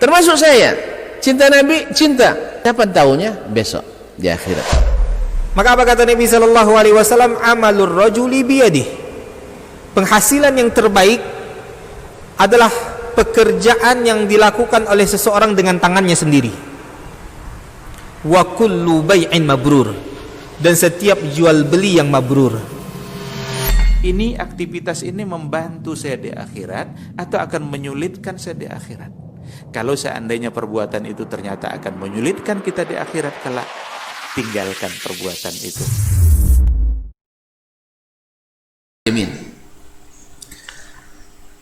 Termasuk saya, cinta Nabi, cinta. Kapan tahunya? Besok di akhirat. Maka apa kata Nabi sallallahu alaihi wasallam? Amalur rajuli biyadihi. Penghasilan yang terbaik adalah pekerjaan yang dilakukan oleh seseorang dengan tangannya sendiri. Wa kullu bai'in mabrur. Dan setiap jual beli yang mabrur. Ini aktivitas ini membantu saya di akhirat atau akan menyulitkan saya di akhirat? Kalau seandainya perbuatan itu ternyata akan menyulitkan kita di akhirat kelak, tinggalkan perbuatan itu. Amin.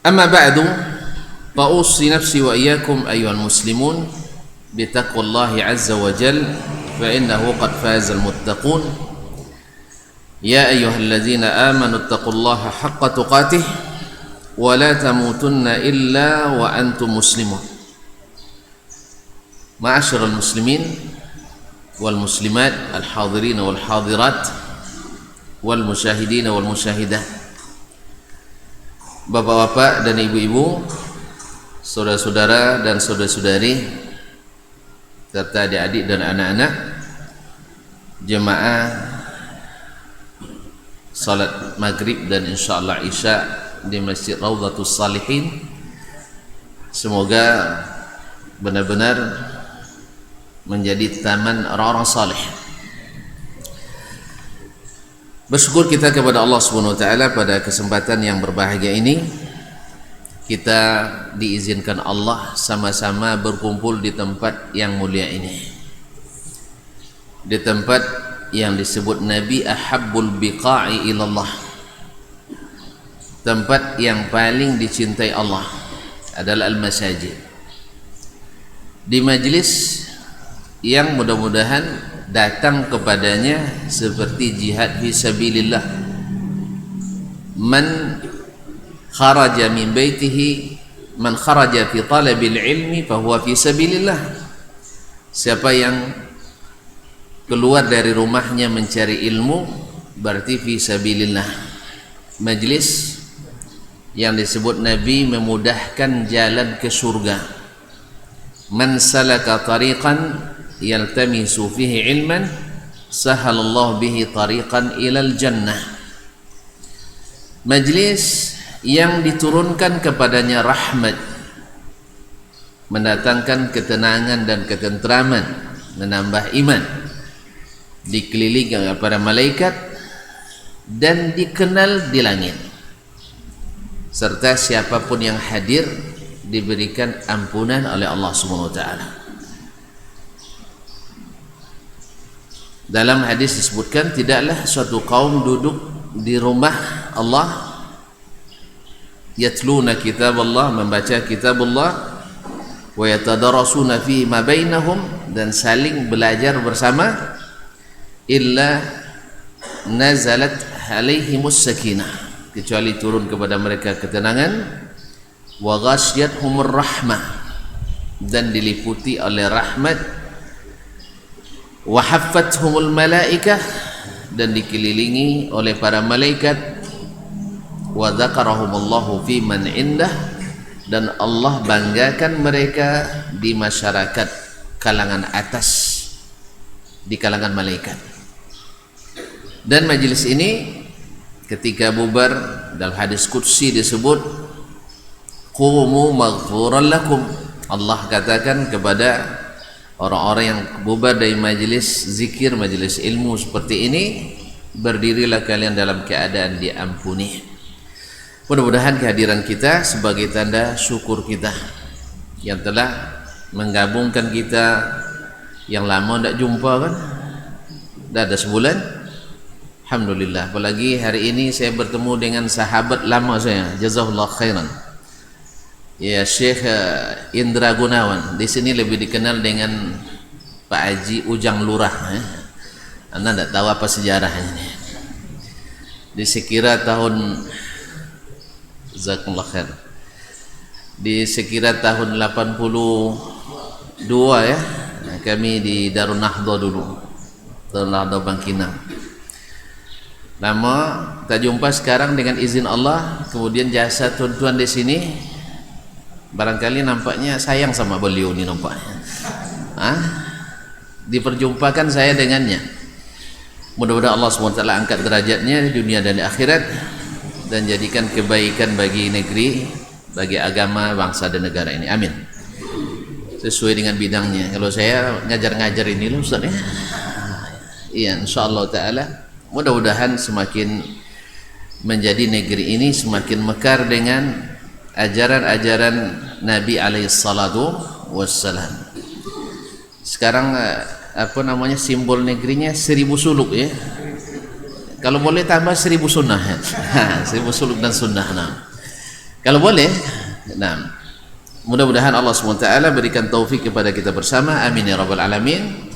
Amma ba'du, fa usi nafsi wa iyyakum ayyuhal muslimun bi taqwallahi azza wa jalla fa innahu qad fazal muttaqun. Ya ayyuhalladzina amanu taqullaha haqqa tuqatih wa la tamutunna illa wa antum muslimun. Ma'asyiral muslimin wal muslimat al hadirin wal hadirat wal musyahidin wal musyahidah. Bapak-bapak dan ibu-ibu, saudara-saudara dan saudara-saudari, serta adik-adik dan anak-anak, jemaah salat maghrib dan insyaallah isya di Masjid Raudhatus Salihin, semoga benar-benar menjadi taman orang-orang saleh. Bersyukur kita kepada Allah Subhanahu wa taala pada kesempatan yang berbahagia ini, kita diizinkan Allah sama-sama berkumpul di tempat yang mulia ini, di tempat yang disebut Nabi ahabbul biqa'i ilallah, tempat yang paling dicintai Allah adalah al-masajid. Di majlis yang mudah-mudahan datang kepadanya seperti jihad fi sabilillah. Man kharaja min baitihi, man kharaja fi talabil ilmi fahuwa fi sabilillah. Siapa yang keluar dari rumahnya mencari ilmu, berarti fi sabilillah. Majlis yang disebut Nabi memudahkan jalan ke surga. Man salaka tariqan yaltamisu fihi ilman sahalallahu bihi tariqan ilal jannah. Majlis yang diturunkan kepadanya rahmat, mendatangkan ketenangan dan ketentraman, menambah iman, dikelilingi oleh para malaikat dan dikenal di langit, serta siapapun yang hadir diberikan ampunan oleh Allah Subhanahu wa taala. Dalam hadis disebutkan, tidaklah suatu kaum duduk di rumah Allah yatluna kitab Allah, membaca kitab Allah, wa yatadarasuna fi ma bainahum, dan saling belajar bersama, illa nazalat alaihimus sakinah, kecuali turun kepada mereka ketenangan, wa ghasyiyatuhumur rahmah, dan diliputi oleh rahmat, wa haffathumul malaikah, dan dikelilingi oleh para malaikat, wa dzakarahumullahu fi man indah, dan Allah banggakan mereka di masyarakat kalangan atas, di kalangan malaikat. Dan majelis ini ketika bubar, dalam hadis qudsi disebut qumu maghfuran lakum. Allah katakan kepada orang-orang yang bubar dari majelis zikir, majelis ilmu seperti ini, berdirilah kalian dalam keadaan diampuni. Mudah-mudahan kehadiran kita sebagai tanda syukur kita yang telah menggabungkan kita yang lama tidak jumpa, kan? Dah ada sebulan. Alhamdulillah. Apalagi hari ini saya bertemu dengan sahabat lama saya, jazakallahu khairan, ya Syekh Indra Gunawan. Di sini lebih dikenal dengan Pak Haji Ujang Lurah. Anda tidak tahu apa sejarahnya ini. Di sekira tahun, jazakumullah khair, di sekira tahun 82 ya, kami di Darun Nahdha dulu, Darun Nahdha Bangkinang. Lama tak jumpa, sekarang dengan izin Allah, kemudian jasa tuan-tuan di sini Barangkali nampaknya sayang sama beliau ni nampaknya. Diperjumpakan saya dengannya. Mudah-mudahan Allah SWT angkat derajatnya di dunia dan di akhirat, dan jadikan kebaikan bagi negeri, bagi agama, bangsa dan negara ini. Amin. Sesuai dengan bidangnya. Kalau saya ngajar-ngajar ini loh Ustaz ya. Iya, insyaallah taala mudah-mudahan semakin menjadi negeri ini semakin mekar dengan ajaran-ajaran Nabi alaihi salatu wassalam. Sekarang apa namanya, simbol negerinya 1000 suluk ya. Kalau boleh tambah 1000 sunnah ya. 1000 suluk dan sunnah. Nah, kalau boleh, nah, mudah-mudahan Allah SWT berikan taufik kepada kita bersama, amin ya rabbal alamin,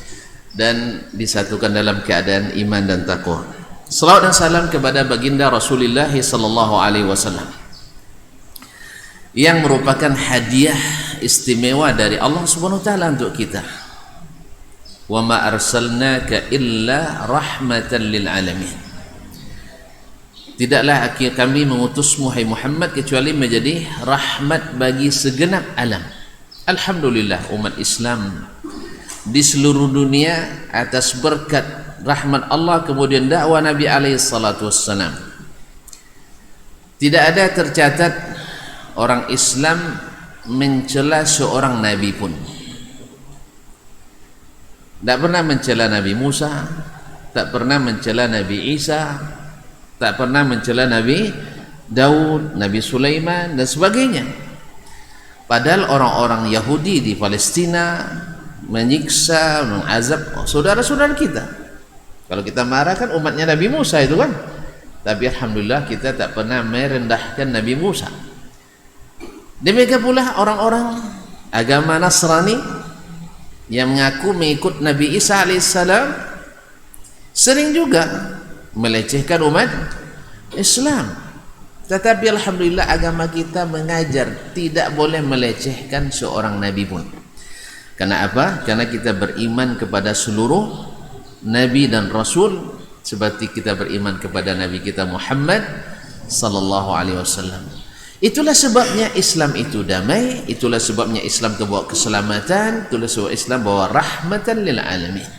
dan disatukan dalam keadaan iman dan taqwa. Salawat dan salam kepada baginda Rasulullah sallallahu alaihi wasallam yang merupakan hadiah istimewa dari Allah Subhanahu wa taala untuk kita. Wa ma arsalnaka illa rahmatan lil alamin. Tidaklah kami mengutusmu hai Muhammad kecuali menjadi rahmat bagi segenap alam. Alhamdulillah umat Islam di seluruh dunia atas berkat rahmat Allah kemudian dakwah Nabi alaihi salatu wassalam. Tidak ada tercatat orang Islam mencela seorang nabi pun. Tak pernah mencela Nabi Musa, tak pernah mencela Nabi Isa, tak pernah mencela Nabi Daud, Nabi Sulaiman dan sebagainya. Padahal orang-orang Yahudi di Palestina menyiksa, mengazab saudara-saudara kita. Kalau kita marah kan umatnya Nabi Musa itu kan. Tapi alhamdulillah kita tak pernah merendahkan Nabi Musa. Demikian pula orang-orang agama Nasrani yang mengaku mengikut Nabi Isa alaihissalam sering juga melecehkan umat Islam. Tetapi alhamdulillah agama kita mengajar tidak boleh melecehkan seorang nabi pun. Karena apa? Karena kita beriman kepada seluruh nabi dan rasul seperti kita beriman kepada nabi kita Muhammad sallallahu alaihi wasallam. Itulah sebabnya Islam itu damai, itulah sebabnya Islam itu bawa keselamatan, itulah sebab Islam bawa rahmatan lil alamin.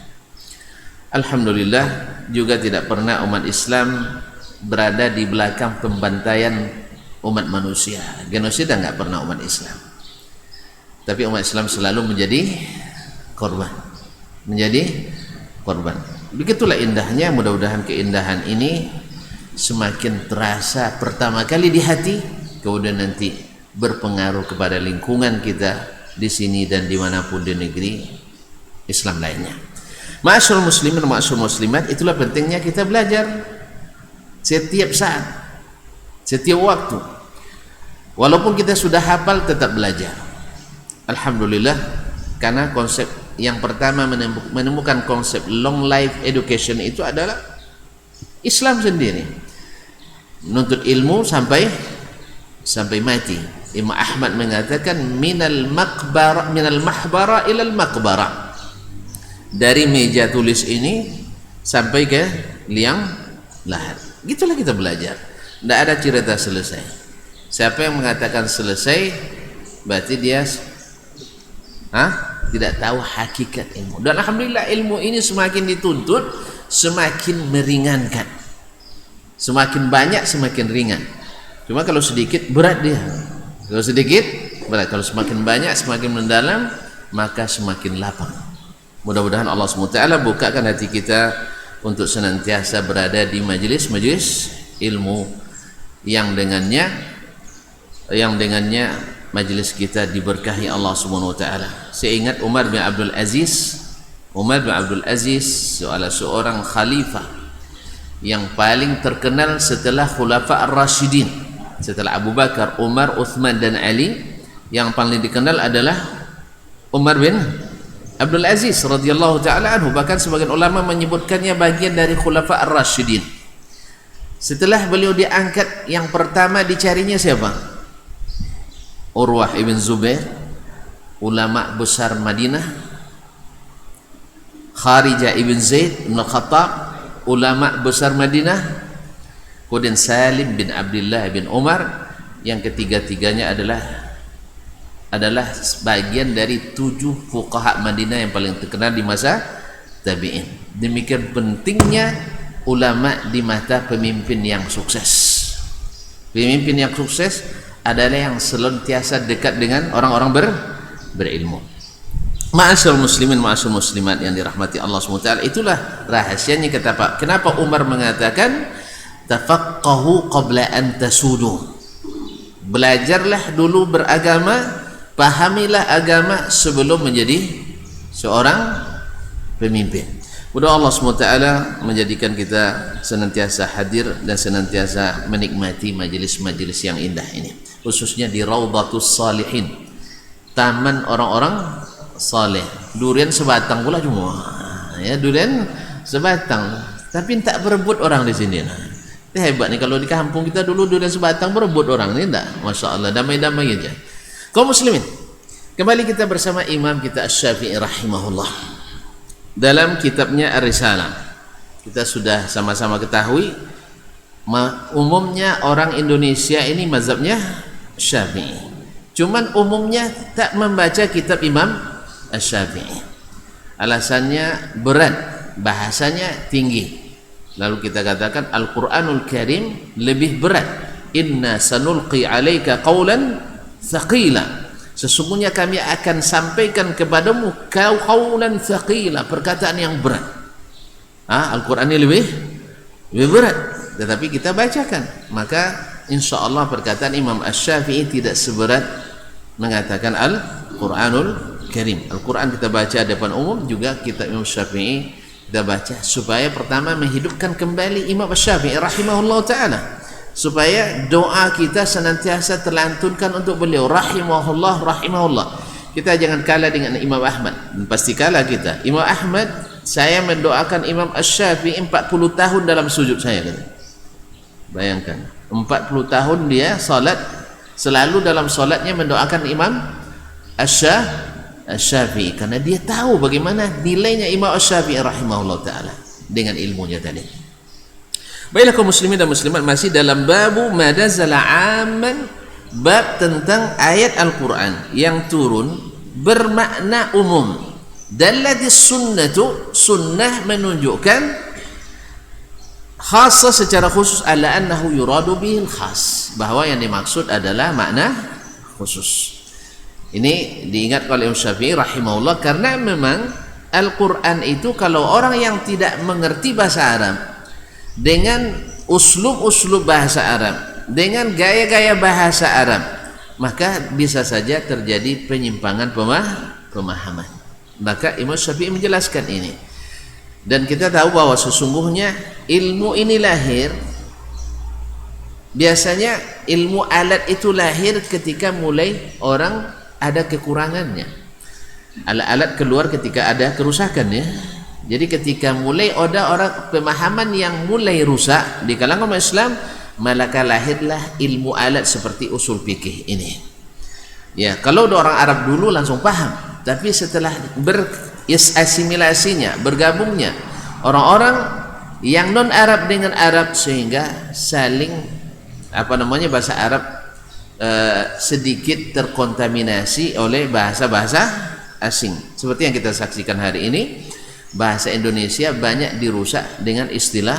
Alhamdulillah juga tidak pernah umat Islam berada di belakang pembantaian umat manusia. Genosida enggak pernah umat Islam. Tapi umat Islam selalu menjadi korban. Menjadi korban. Begitulah indahnya, mudah-mudahan keindahan ini semakin terasa pertama kali di hati, kemudian nanti berpengaruh kepada lingkungan kita di sini dan dimanapun di negeri Islam lainnya. Ma'asyiral muslimin, ma'asyiral muslimat, itulah pentingnya kita belajar setiap saat, setiap waktu. Walaupun kita sudah hafal, tetap belajar. Alhamdulillah, karena konsep yang pertama menemukan konsep long life education itu adalah Islam sendiri. Menuntut ilmu sampai mati. Imam Ahmad mengatakan minal mahbara ilal maqbara. Dari meja tulis ini sampai ke liang lahat. Gitulah kita belajar. Tidak ada cerita selesai. Siapa yang mengatakan selesai berarti dia tidak tahu hakikat ilmu. Dan alhamdulillah ilmu ini semakin dituntut semakin meringankan. Semakin banyak semakin ringan. Cuma kalau sedikit berat dia. Kalau sedikit berat. Kalau semakin banyak semakin mendalam maka semakin lapang. Mudah-mudahan Allah SWT bukakan hati kita untuk senantiasa berada di majlis-majlis ilmu yang dengannya majlis kita diberkahi Allah SWT. Saya ingat Umar bin Abdul Aziz adalah seorang khalifah yang paling terkenal setelah Khulafa Ar-Rasyidin. Setelah Abu Bakar, Umar, Uthman dan Ali, yang paling dikenal adalah Umar bin Abdul Aziz radhiyallahu taala anhu. Bahkan sebagian ulama menyebutkannya bagian dari Khulafa Ar-Rasyidin. Setelah beliau diangkat, yang pertama dicarinya siapa? Urwah ibn Zubair, ulama besar Madinah. Kharijah ibn Zaid bin Khattab, ulama besar Madinah. Kemudian Salim bin Abdullah bin Umar. Yang ketiga-tiganya adalah adalah bagian dari 7 fuqaha Madinah yang paling terkenal di masa tabi'in. Demikian pentingnya ulama di mata pemimpin yang sukses. Pemimpin yang sukses adalah yang senantiasa dekat dengan orang-orang berilmu. Ma'asyarul muslimin, ma'asyarul muslimat yang dirahmati Allah SWT, itulah rahasianya kenapa Umar mengatakan tafaqahu qabla an tasudu. Belajarlah dulu beragama, pahamilah agama sebelum menjadi seorang pemimpin. Mudah Allah SWT menjadikan kita senantiasa hadir dan senantiasa menikmati majelis-majelis yang indah ini, khususnya di Raudhatus Salihin, taman orang-orang saleh. Durian sebatang pula cuma, ya, durian sebatang, tapi tak berebut orang di sini. Hebat nih, kalau di kampung kita dulu durian sebatang berebut orang, ini enggak, Masya Allah, damai-damai aja. Kaum muslimin, kembali kita bersama Imam kita Asy-Syafi'i rahimahullah. Dalam kitabnya Ar-Risalah, kita sudah sama-sama ketahui umumnya orang Indonesia ini mazhabnya Syafi'i. Cuman umumnya tak membaca kitab Imam Asy-Syafi'i. Alasannya berat, bahasanya tinggi. Lalu kita katakan Al-Qur'anul Karim lebih berat. Inna sanulqi 'alaika qawlan thaqila. Sesungguhnya kami akan sampaikan kepadamu qawlan thaqila, perkataan yang berat. Al-Qur'an ini lebih berat, tetapi kita bacakan. Maka insyaallah perkataan Imam Asy-Syafi'i tidak seberat mengatakan Al-Qur'anul Karim. Al-Qur'an kita baca depan umum, juga kitab Imam Syafi'i kita baca supaya pertama menghidupkan kembali Imam Asy-Syafi'i rahimahullah ta'ala, supaya doa kita senantiasa terlantunkan untuk beliau rahimahullah rahimahullah. Kita jangan kalah dengan Imam Ahmad, pasti kalah kita. Imam Ahmad, saya mendoakan Imam Asy-Syafi'i 40 tahun dalam sujud saya, kata. Bayangkan 40 tahun dia salat, selalu dalam salatnya mendoakan Imam Asy-Syafi'i, karena dia tahu bagaimana nilainya Imam Asy-Syafi'i rahimahullah ta'ala dengan ilmunya tadi. Baiklah kaum muslimin dan muslimat, masih dalam babu madazala aman, bab tentang ayat Al-Quran yang turun bermakna umum. Dallatis sunnatu, sunnah menunjukkan khassa secara khusus, ala annahu yuradu bihil khas, bahwa yang dimaksud adalah makna khusus. Ini diingat oleh Imam Syafi'i rahimahullah, karena memang Al-Quran itu kalau orang yang tidak mengerti bahasa Arab dengan uslub-uslub bahasa Arab, dengan gaya-gaya bahasa Arab, maka bisa saja terjadi penyimpangan pemahaman. Maka Imam Syafi'i menjelaskan ini. Dan kita tahu bahwa sesungguhnya ilmu ini lahir, biasanya ilmu alat itu lahir ketika mulai orang ada kekurangannya. Alat-alat keluar ketika ada kerusakan, ya. Jadi ketika mulai ada orang pemahaman yang mulai rusak di kalangan umat Islam, maka lahirlah ilmu alat seperti usul fikih ini. Ya, kalau orang Arab dulu langsung paham, tapi setelah berasimilasinya, bergabungnya orang-orang yang non Arab dengan Arab, sehingga saling bahasa Arab sedikit terkontaminasi oleh bahasa-bahasa asing. Seperti yang kita saksikan hari ini, bahasa Indonesia banyak dirusak dengan istilah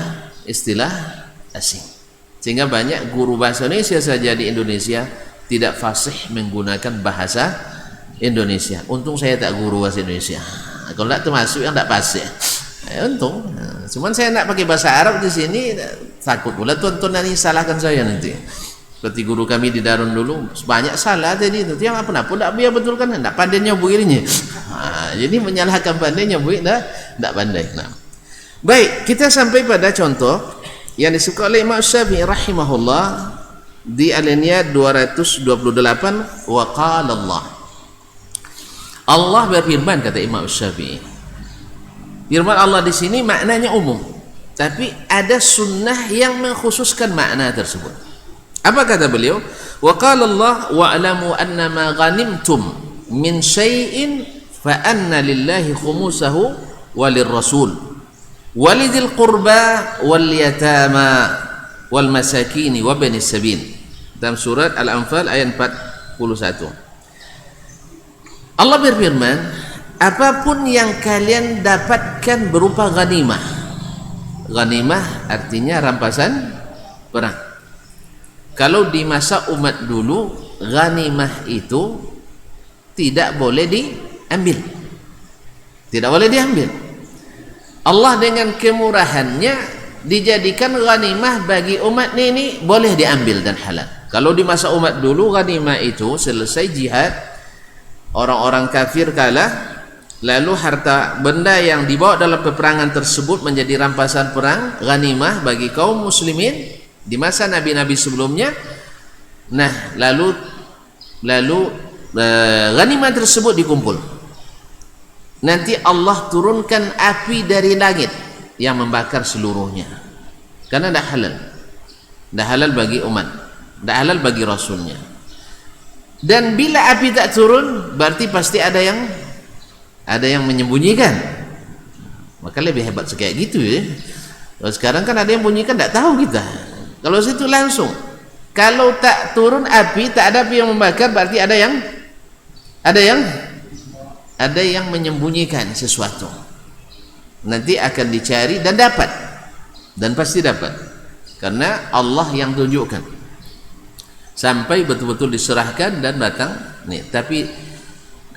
asing, sehingga banyak guru bahasa Indonesia saja di Indonesia tidak fasih menggunakan bahasa Indonesia. Untung saya tak guru bahasa Indonesia, kalau tidak termasuk yang tak fasih. Untung, cuman saya nak pakai bahasa Arab di sini, takut pula tuan-tuan nanti salahkan saya nanti. Seperti guru kami di Darun dulu, banyak salah tadi itu, yang apa-apa tak biar betulkan, tak pandainya begini. Jadi menyalahkan pandainya tak pandai. Baik, kita sampai pada contoh yang disuka oleh Imam Syafi'i rahimahullah di alinea 228. Wa qala Allah berfirman, kata Imam Syafi'i. Firman Allah di sini maknanya umum, tapi ada sunnah yang mengkhususkan makna tersebut. Apa kata beliau? Wa qala Allah wa'lamu annama ghanimtum min syai'in fa anna lillahi khumusahu walirrasul walidil qurba wal yatama wal masakin wa banis sabil. Dalam surat Al-Anfal ayat 41. Allah berfirman, apapun yang kalian dapatkan berupa ghanimah. Ghanimah artinya rampasan perang. Kalau di masa umat dulu, ghanimah itu tidak boleh diambil. Tidak boleh diambil. Allah dengan kemurahannya dijadikan ghanimah bagi umat ini boleh diambil dan halal. Kalau di masa umat dulu, ghanimah itu selesai jihad, orang-orang kafir kalah, lalu harta benda yang dibawa dalam peperangan tersebut menjadi rampasan perang, ghanimah bagi kaum muslimin di masa nabi-nabi sebelumnya. Nah, lalu ghanimah tersebut dikumpul. Nanti Allah turunkan api dari langit yang membakar seluruhnya. Karena tidak halal. Tidak halal bagi umat, tidak halal bagi rasulnya. Dan bila api tak turun, berarti pasti ada yang menyembunyikan. Maka lebih hebat kayak gitu ya. Kalau sekarang kan ada yang menyembunyikan, tidak tahu kita. Kalau situ langsung. Kalau tak turun api, tak ada api yang membakar, berarti ada yang menyembunyikan sesuatu. Nanti akan dicari dan dapat, dan pasti dapat, karena Allah yang tunjukkan sampai betul-betul diserahkan dan datang nih. Tapi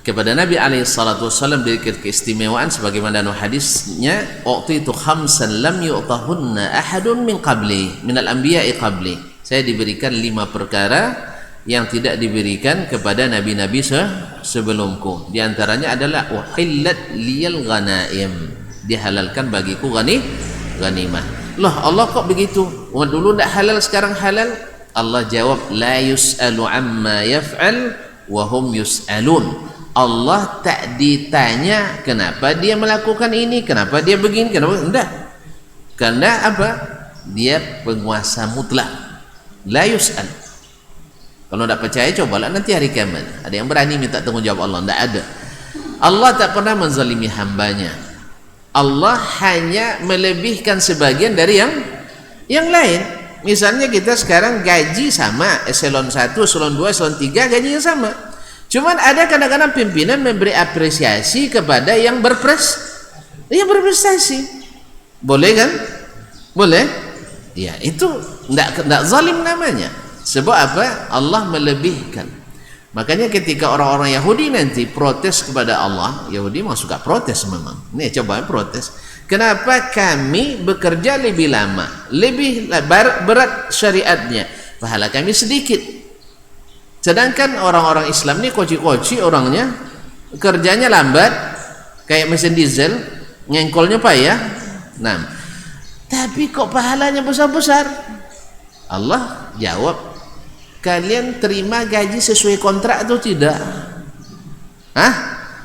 kepada Nabi SAW diberikan keistimewaan sebagaimana hadisnya, u'titu khamsan lam yu'tahunna ahadun min qabli minal anbiya'i qabli. Saya diberikan 5 perkara yang tidak diberikan kepada nabi-nabi sebelumku. Di antaranya adalah uhillat liyal ghanaim, dihalalkan bagiku ghanimah. Loh, Allah kok begitu? Dulu tidak halal, sekarang halal? Allah jawab, la yus'alu amma yaf'al wa hum yus'alun. Allah tak ditanya kenapa dia melakukan ini, kenapa dia begini, kenapa enggak. Karena apa? Dia penguasa mutlak. La yus'al. Kalau tidak percaya, cobalah nanti hari kiamat. Ada yang berani minta tanggungjawab Allah? Tidak ada. Allah tak pernah menzalimi hambanya. Allah hanya melebihkan sebagian dari yang lain. Misalnya kita sekarang gaji sama, eselon 1, eselon 2, eselon 3 gajinya sama. Cuman ada kadang-kadang pimpinan memberi apresiasi kepada yang berprestasi. Boleh kan? Boleh? Ya, itu tidak zalim namanya. Sebab apa? Allah melebihkan. Makanya ketika orang-orang Yahudi nanti protes kepada Allah, Yahudi memang suka protes memang. Nih coba protes. Kenapa kami bekerja lebih lama, lebih berat syariatnya, pahala kami sedikit. Sedangkan orang-orang Islam ini koci-koci orangnya, kerjanya lambat, kayak mesin diesel, ngengkolnya payah. Nah, tapi kok pahalanya besar-besar? Allah jawab, kalian terima gaji sesuai kontrak atau tidak?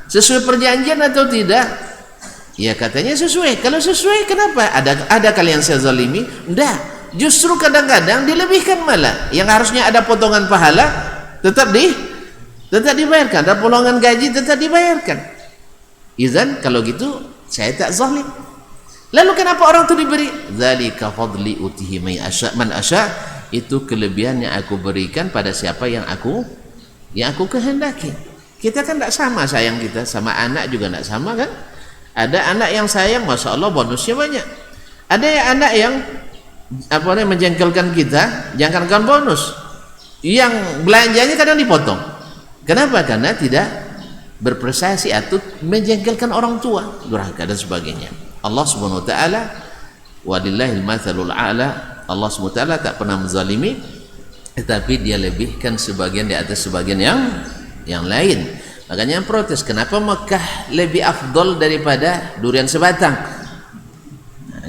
Sesuai perjanjian atau tidak? Ya katanya sesuai. Kalau sesuai, kenapa? Ada kalian saya zalimi? Enggak. Justru kadang-kadang dilebihkan malah. Yang harusnya ada potongan pahala tetap dibayarkan. Ada potongan gaji tetap dibayarkan. Izan kalau gitu saya tak zalim. Lalu kenapa orang itu diberi? Dzalika fadli utihi man asya. Itu kelebihan yang aku berikan pada siapa yang aku kehendaki. Kita kan tidak sama sayang kita, sama anak juga tidak sama kan? Ada anak yang sayang, masya Allah bonusnya banyak. Ada yang anak yang menjengkelkan kita, jangankan bonus, yang belanjanya kadang dipotong. Kenapa? Karena tidak berprestasi atau menjengkelkan orang tua, durhaka dan sebagainya. Allah Subhanahu wa taala, walillahil matsalul a'la. Allah Subhanahu wa taala tak pernah menzalimi, tetapi dia lebihkan sebagian di atas sebagian yang lain. Makanya yang protes, kenapa Mekah lebih afdol daripada durian sebatang?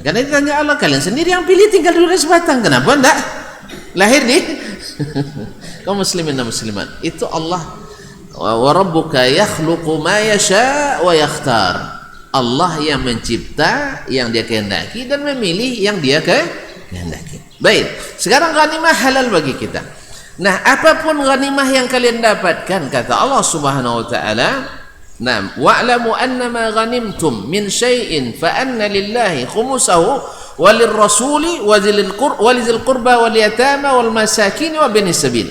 Karena ditanya Allah, kalian sendiri yang pilih tinggal durian sebatang, kenapa enggak lahir di kaum muslimin dan muslimat? Itu Allah, wa rabbuka yakhluqu ma yasha wa yakhtar. Allah yang mencipta yang dia kehendaki dan memilih yang dia kehendaki. Baik, sekarang ghanimah halal bagi kita. Nah, apapun ghanimah yang kalian dapatkan, kata Allah Subhanahu wa taala, "Nam wa'lamu annama ghanimtum min syai'in fa anna lillahi khumsahu wa lirrasuli wa dzil qurba wal yatama wal masakin wa binis sabil."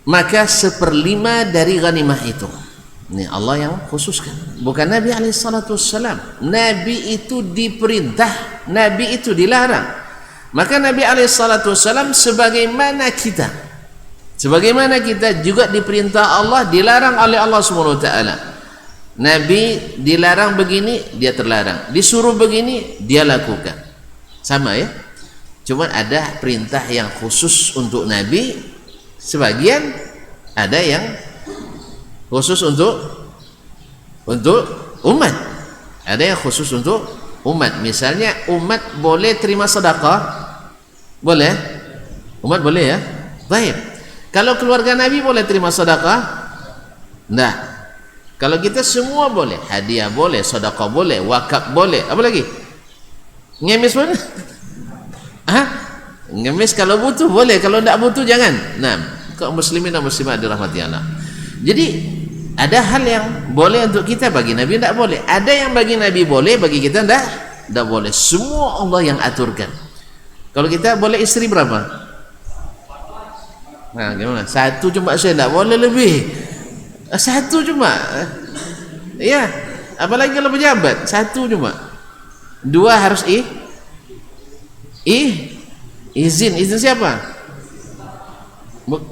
maka 1/5 dari ghanimah itu. Ini Allah yang khususkan, bukan Nabi alaihissalam. Nabi itu diperintah, Nabi itu dilarang. Maka Nabi alaihissalam sebagaimana kita juga diperintah Allah, dilarang oleh Allah Subhanahu wa taala. Nabi dilarang begini, dia terlarang. Disuruh begini, dia lakukan. Sama ya. Cuma ada perintah yang khusus untuk Nabi, sebagian ada yang khusus untuk umat. Ada yang khusus untuk umat. Misalnya umat boleh terima sedekah? Boleh? Umat boleh ya? Baik. Kalau keluarga Nabi boleh terima sedekah? Enggak. Kalau kita semua boleh, hadiah boleh, sedekah boleh, wakaf boleh, apa lagi? Ngemis pun? Hah? Ngemis kalau butuh boleh, kalau tidak butuh jangan. Nah, kaum muslimin dan muslimat dirahmati Allah. Jadi ada hal yang boleh untuk kita, bagi Nabi tidak boleh. Ada yang bagi Nabi boleh, bagi kita tidak boleh. Semua Allah yang aturkan. Kalau kita boleh istri berapa? Nah, gimana? 1 cuma, saya tidak boleh lebih. 1 cuma. Ya, apalagi kalau pejabat, 1 cuma. 2 harus izin siapa?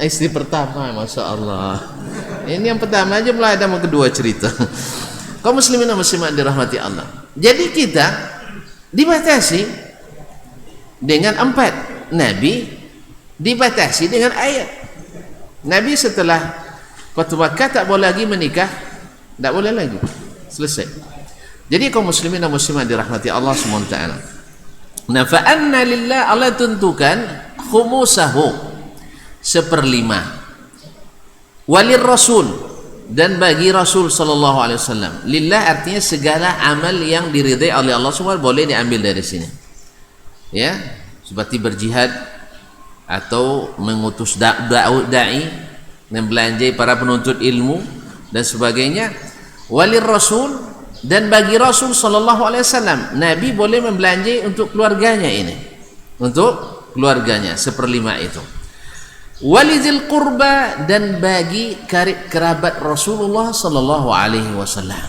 Istri pertama, masya Allah. Ini yang pertama aja, mulai ada yang kedua cerita. Kaum muslimin dan muslimat dirahmati Allah. Jadi kita dibatasi dengan 4. Nabi dibatasi dengan ayat. Nabi setelah Fatu Makkah tak boleh lagi menikah, tak boleh lagi, selesai. Jadi kaum muslimin dan muslimat dirahmati Allah SWT. Nah, fa anna lillah, Allah tentukan khumusahu 1/5, walir rasul, dan bagi Rasul sallallahu alaihi wasallam. Lillah artinya segala amal yang diridai oleh Allah SWT boleh diambil dari sini. Ya, seperti berjihad atau mengutus dai, membelanjai para penuntut ilmu dan sebagainya. Walir rasul, dan bagi Rasul sallallahu alaihi wasallam, Nabi boleh membelanjai untuk keluarganya ini, untuk keluarganya 1/5 itu. Walizil qurba, dan bagi kerabat Rasulullah sallallahu alaihi wasallam.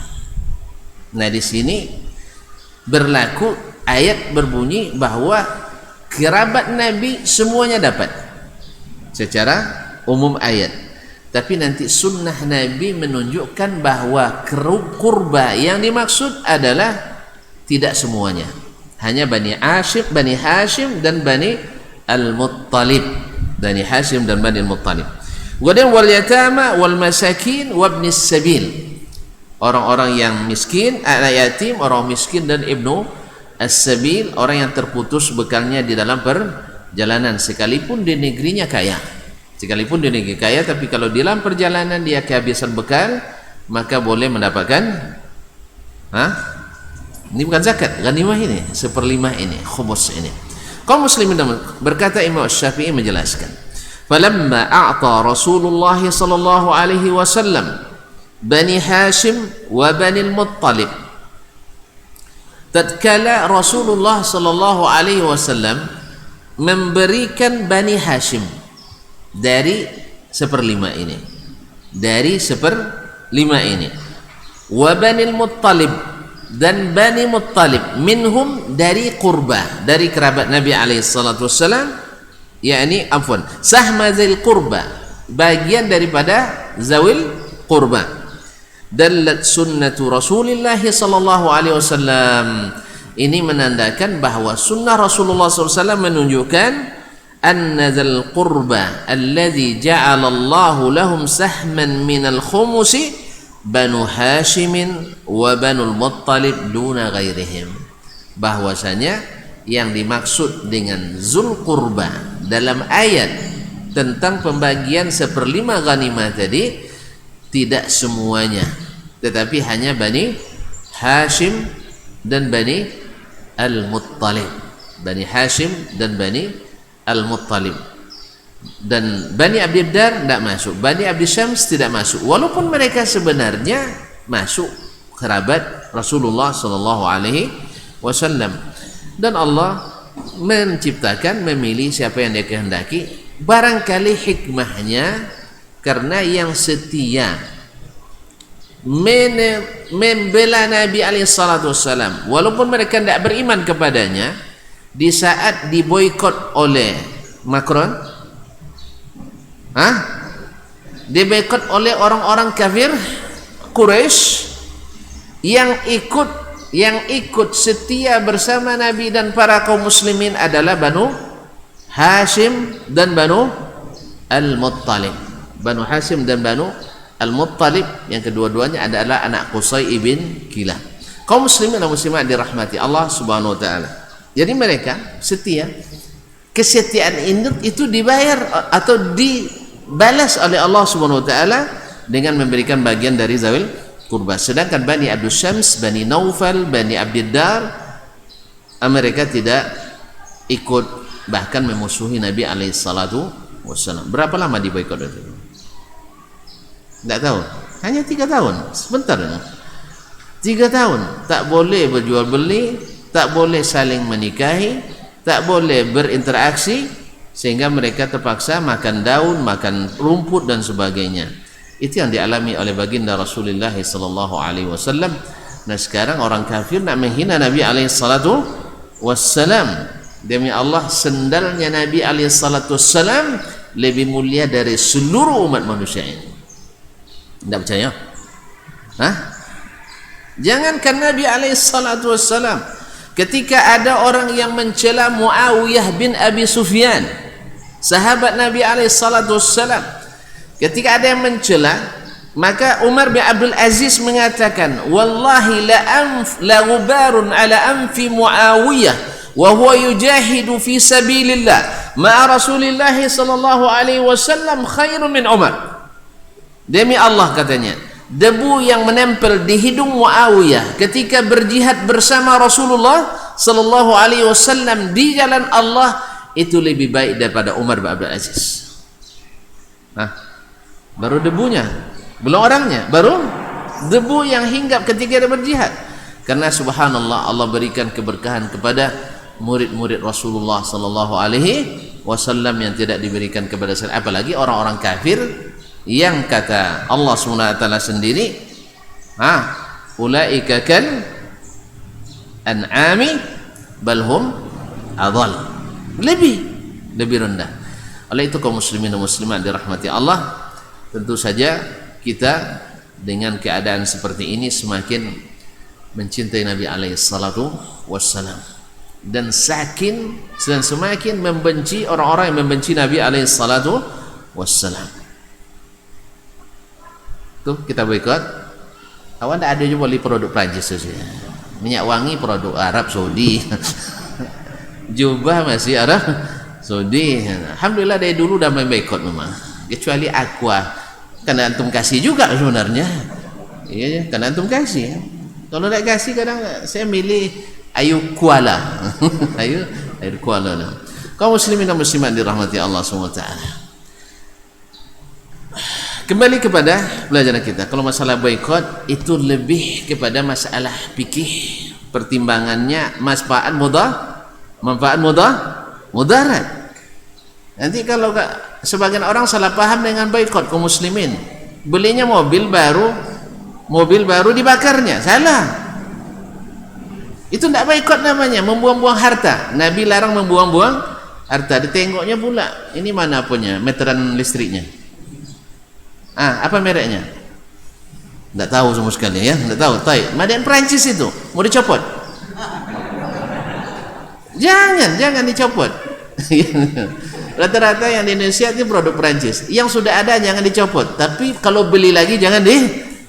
Nah, di sini berlaku ayat berbunyi bahwa kerabat Nabi semuanya dapat secara umum ayat. Tapi nanti sunnah Nabi menunjukkan bahwa kurba yang dimaksud adalah tidak semuanya, hanya Bani Hashim dan Bani Al-Muttalib. Bani Hashim dan Bani Al-Muttalib. Kemudian wal yatama wal masakin wabnis sabil, orang-orang yang miskin, anak yatim, orang miskin, dan ibnu as-sabil, orang yang terputus bekalnya di dalam perjalanan, sekalipun di negerinya kaya. Sekalipun di negeri kaya, tapi kalau di dalam perjalanan dia kehabisan bekal, maka boleh mendapatkan ini bukan zakat, ghanimah ini, 1/5 ini, khumus ini. Kaum muslimin, berkata Imam Syafi'i menjelaskan, falamma a'ta Rasulullah sallallahu alaihi wasallam Bani Hashim wa Bani Al-Muttalib, tatkala Rasulullah sallallahu alaihi wasallam memberikan Bani Hashim dari 1/5 ini, dari 1/5 ini, wa Bani Al-Muttalib, dan Bani Muttalib, minhum, dari qurba, dari kerabat Nabi alaihi salatu wassalam, yakni sahma zil qurba, bagian daripada zawil qurba. Dallat sunnatu Rasulillah sallallahu alaihi wasallam, ini menandakan bahwa sunnah Rasulullah SAW menunjukkan anna dzal qurba alladzi ja'ala Allahu lahum sahman minal khumusi Banu Hashimin wa Banul Muttalib duna ghairihim, bahwasanya yang dimaksud dengan zul qurba dalam ayat tentang pembagian 1/5 ghanimah tadi tidak semuanya, tetapi hanya Bani Hashim dan Bani Al-Muttalib, Bani Hashim dan Bani Al-Muttalib. Dan Bani Abdiddar tidak masuk, Bani Abdi Syams tidak masuk, walaupun mereka sebenarnya masuk kerabat Rasulullah sallallahu alaihi wasallam. Dan Allah menciptakan, memilih siapa yang dia kehendaki. Barangkali hikmahnya Karena yang setia membela Nabi SAW, walaupun mereka tidak beriman kepadanya, di saat diboikot oleh Macron, diboikot oleh orang-orang kafir Quraisy, yang ikut setia bersama Nabi dan para kaum muslimin adalah Banu Hashim dan Banu Al-Muttalib. Banu Hashim dan Banu Al-Muttalib yang kedua-duanya adalah anak Qusay ibn Kilab. Kaum muslimin dan muslimat dirahmati Allah Subhanahu wa taala. Jadi mereka setia. Kesetiaan itu dibayar atau dibalas oleh Allah Subhanahu wa taala dengan memberikan bagian dari zawil kurba. Sedangkan Bani Abdul Syams, Bani Naufal, Bani Abdiddar, mereka tidak ikut, bahkan memusuhi Nabi alaihi salatu wassalam. Berapa lama diboikot itu? Tidak tahu. Hanya 3 tahun. Sebentar. 3 tahun. Tak boleh berjual beli, tak boleh saling menikahi, tak boleh berinteraksi, sehingga mereka terpaksa makan daun, makan rumput dan sebagainya. Itu yang dialami oleh baginda Rasulullah sallallahu alaihi wasallam. Nah, sekarang orang kafir nak menghina Nabi alaihi salatu wassalam. Demi Allah, sendalnya Nabi alaihi salatu wassalam lebih mulia dari seluruh umat manusia ini. Tidak percaya? Jangankan Nabi alaihi salatu wassalam, ketika ada orang yang mencela Muawiyah bin Abi Sufyan, sahabat Nabi alaihi salatu wassalam, ketika ada yang mencela, maka Umar bin Abdul Aziz mengatakan, wallahi la ghubarun ala anfi Muawiyah wa huwa yujahidu fi sabilillah ma'a Rasulillah sallallahu alaihi wasallam khairun min Umar. Demi Allah, katanya, debu yang menempel di hidung Muawiyah ketika berjihad bersama Rasulullah sallallahu alaihi wasallam di jalan Allah itu lebih baik daripada Umar bin Abdul Aziz. Baru debunya, belum orangnya, baru debu yang hinggap ketika dia berjihad. Karena subhanallah, Allah berikan keberkahan kepada murid-murid Rasulullah sallallahu alaihi wasallam yang tidak diberikan kepada saya. Apalagi orang-orang kafir yang kata Allah SWT sendiri, ulaika kal an'ami balhum adhal, lebih rendah. Oleh itu kaum muslimin dan muslimat dirahmati Allah, tentu saja kita dengan keadaan seperti ini semakin mencintai Nabi alaihi salatu wassalam, dan semakin membenci orang-orang yang membenci Nabi alaihi salatu wassalam. Tuh kita boikot. Awak tak ada juga beli produk Prancis saja. Minyak wangi produk Arab Saudi. Jubah masih Arab Saudi. Alhamdulillah dari dulu dah main boikot memang. Kecuali Aqua. Karena antum kasih juga sebenarnya. Iya, karena antum kasih. Kalau tak kasih kadang saya milih Ayu Kuala. Ayu Kuala. Kaum muslimin dan muslimat dirahmati Allah SWT. Kembali kepada pelajaran kita. Kalau masalah boikot itu lebih kepada masalah fikih, pertimbangannya manfaat mudarat. Nanti kalau sebagian orang salah paham dengan boikot kaum muslimin, belinya mobil baru dibakarnya, salah. Itu tidak boikot namanya, membuang-buang harta. Nabi larang membuang-buang harta. Ditengoknya pula, ini mana punya meteran listriknya. Apa mereknya? Tidak tahu sama sekali ya, tidak tahu. Made in Prancis itu, mau dicopot? Jangan dicopot. Rata-rata yang di Indonesia itu produk Prancis. Yang sudah ada jangan dicopot. Tapi kalau beli lagi jangan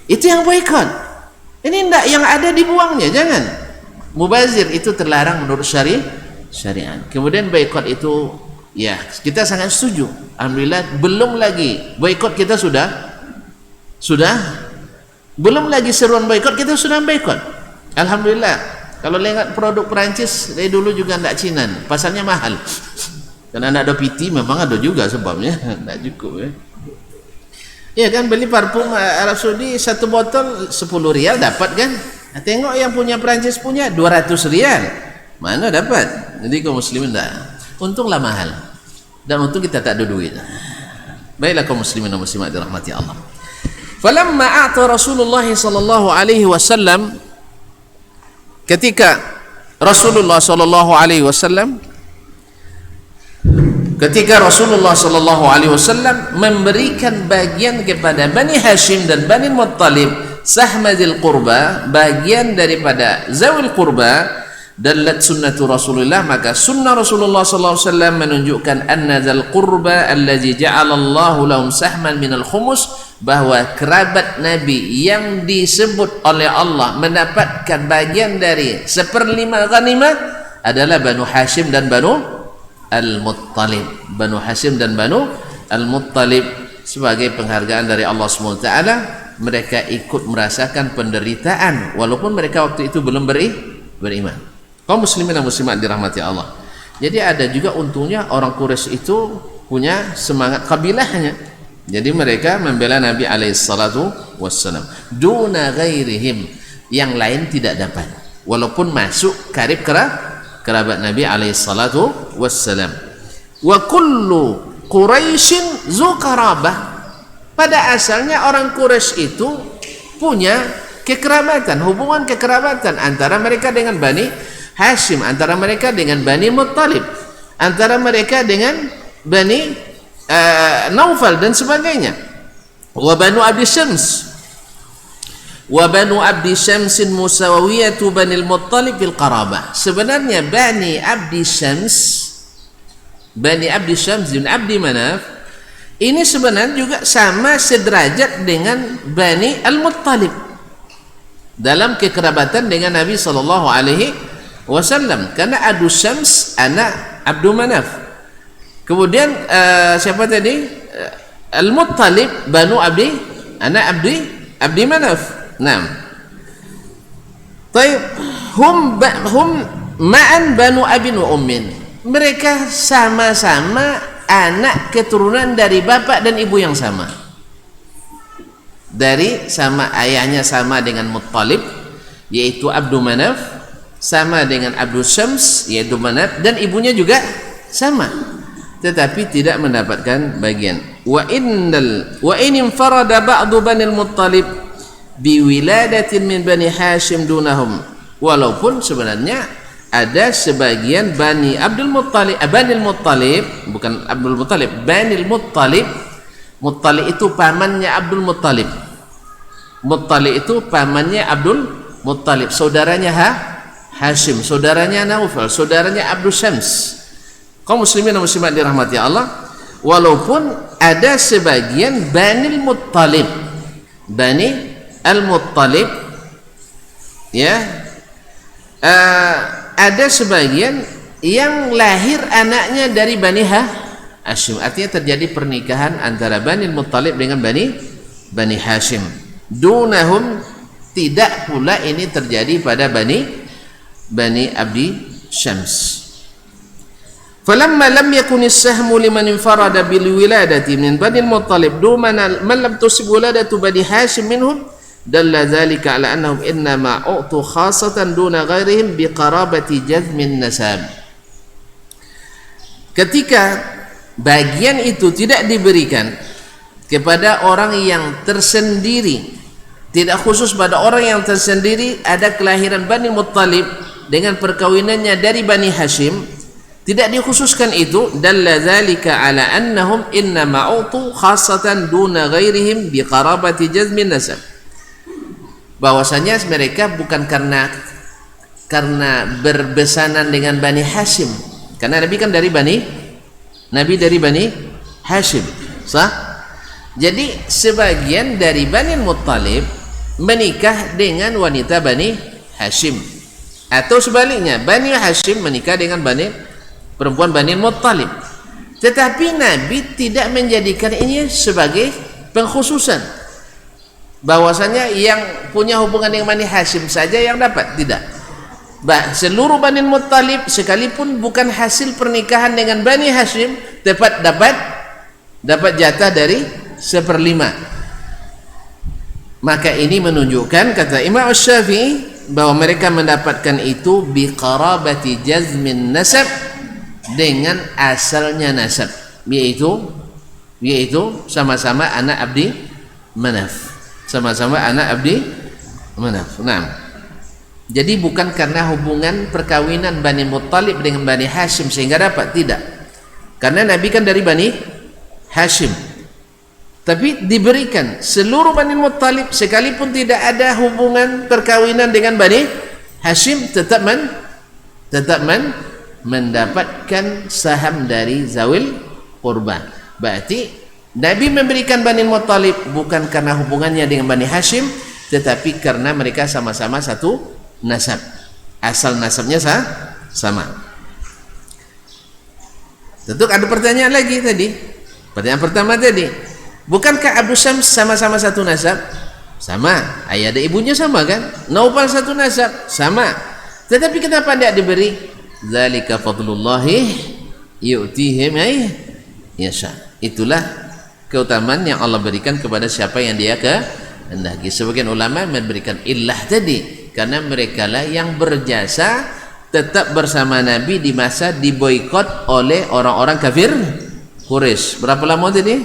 itu yang boikot. Ini enggak, yang ada dibuangnya, jangan. Mubazir itu terlarang menurut syariat. Kemudian boikot itu, ya kita sangat setuju. Alhamdulillah, belum lagi boikot kita sudah belum lagi seruan boikot kita sudah boikot. Alhamdulillah. Kalau lihat produk Perancis dari dulu juga tidak Cina, pasarnya mahal. Karena tidak ada PT, memang ada juga sebabnya tidak cukup ya. Ya kan, beli parfum Arab Saudi 1 botol 10 rial dapat kan? Tengok yang punya Perancis punya 200 rial, mana dapat? Jadi kaum muslimin dah, untunglah mahal. Dan untung kita tak ada duit. Baiklah kaum muslimin dan muslimat dirahmati Allah. Falamma a'ta Rasulullah sallallahu alaihi wasallam, ketika Rasulullah sallallahu alaihi wasallam memberikan bagian kepada Bani Hashim dan Bani Muttalib sahmadil qurba, bagian daripada zawil qurba, dallat sunnatu Rasulullah, maka sunnah Rasulullah sallallahu alaihi wasallam menunjukkan anna dzal qurba allazi ja'ala Allahu lahum sahman minal khumus, bahwa kerabat Nabi yang disebut oleh Allah mendapatkan bagian dari 1/5 ghanimah adalah Banu Hashim dan Banu Al-Muttalib. Banu Hashim dan Banu Al-Muttalib sebagai penghargaan dari Allah SWT, mereka ikut merasakan penderitaan walaupun mereka waktu itu belum beriman. Kaum muslimin dan muslimat dirahmati Allah. Jadi ada juga untungnya orang Quraisy itu punya semangat kabilahnya. Jadi mereka membela Nabi alaihissalatu wassalam duna ghairihim, yang lain tidak dapat walaupun masuk karib kerabat Nabi alaihissalatu wassalam. Wa kullu Quraisyin zu qarabah, pada asalnya orang Quraisy itu punya kekerabatan, hubungan kekerabatan antara mereka dengan Bani Hashim, antara mereka dengan Bani Muttalib, antara mereka dengan Bani Naufal dan sebagainya. Wa Banu Abdi Syams, wa Banu Abdi Syamsin musawiyatu Bani Muttalib fil qarabah. Sebenarnya Bani Abdi Syams dan Abdi Manaf ini sebenarnya juga sama sederajat dengan Bani Al-Muttalib dalam kekerabatan dengan Nabi sallallahu alaihi wasallam, karena Abdu Syams anak Abdu Manaf. Kemudian siapa tadi? Al-Muttalib Banu Abdi, anak Abdi Manaf. Naam. Baik, hum ma'an Banu Abin wa Ummin. Mereka sama-sama anak keturunan dari bapak dan ibu yang sama. Dari sama ayahnya sama dengan Muttalib yaitu Abdu Manaf, sama dengan Abdu Syams yaitu Manaf, dan ibunya juga sama, tetapi tidak mendapatkan bagian. Wa in infarada ba'du Bani Muttalib biwiladatin min Bani Hashim dunahum, walaupun sebenarnya ada sebagian Bani Abdul Muttalib, Bani Muttalib, bukan Abdul Muttalib, Bani Muttalib. Muttalib itu pamannya Abdul Muttalib. Muttalib itu pamannya Abdul Muttalib, saudaranya Hashim, saudaranya Naufal, saudaranya Abdul Syams. Kaum muslimin dan muslimat dirahmati Allah, walaupun ada sebagian Bani Muttalib, Bani Al-Muttalib, ya, ada sebagian yang lahir anaknya dari Bani Hashim, artinya terjadi pernikahan antara Bani Muttalib dengan Bani Hashim. Dunahum, tidak pula ini terjadi pada Bani Abdi Syams. Falamma lam yakun as-sahmu liman infarada bil wiladati min Bani Muttalib duna man lam tusib wiladatu Bani Hashim minhum, dalla dzalika ala annahum innama u'tu khassatan duna ghairihim bi qarabati jazmin nasab. Ketika bagian itu tidak diberikan kepada orang yang tersendiri, tidak khusus pada orang yang tersendiri, ada kelahiran Bani Muttalib dengan perkawinannya dari Bani Hashim, tidak dikhususkan itu, dalla dzalika ala annahum innama u'tu khassatan duna ghairihim bi qarabati jazmin nasab, bahwasanya mereka bukan karena berbesanan dengan Bani Hashim, karena Nabi kan dari Bani Hashim, sah? Jadi sebagian dari Bani Muttalib menikah dengan wanita Bani Hashim, atau sebaliknya Bani Hashim menikah dengan perempuan Bani Muttalib, tetapi Nabi tidak menjadikan ini sebagai pengkhususan bahwasanya yang punya hubungan dengan Bani Hashim saja yang dapat, tidak. Seluruh Bani Muttalib sekalipun bukan hasil pernikahan dengan Bani Hashim dapat jatah dari 1/5. Maka ini menunjukkan, kata Imam Syafi'i, bahwa mereka mendapatkan itu bi qarabati jazmin nasab, dengan asalnya nasab, yaitu yaitu sama-sama anak Abdi Manaf, sama-sama anak Abdi Manaf. Nah, jadi bukan karena hubungan perkawinan Bani Muttalib dengan Bani Hashim sehingga dapat, tidak, karena Nabi kan dari Bani Hashim, tapi diberikan seluruh Bani Muttalib sekalipun tidak ada hubungan perkawinan dengan Bani Hashim tetap mendapatkan saham dari zawil qurban. Berarti Nabi memberikan Bani Muttalib bukan karena hubungannya dengan Bani Hashim, tetapi karena mereka sama-sama satu nasab, asal nasabnya sama. Tentu ada pertanyaan lagi tadi. Pertanyaan pertama tadi, bukankah Abu Syams sama-sama satu nasab? Sama, ayah dan ibunya sama kan? Naufal satu nasab, sama. Tetapi kenapa tidak diberi? Dzalika fadlullahi yu'tihi may yasha. Itulah keutamaan yang Allah berikan kepada siapa yang Dia kehendaki. Sebagian ulama memberikan illah tadi karena merekalah yang berjasa tetap bersama Nabi di masa diboikot oleh orang-orang kafir Quraisy. Berapa lama tadi?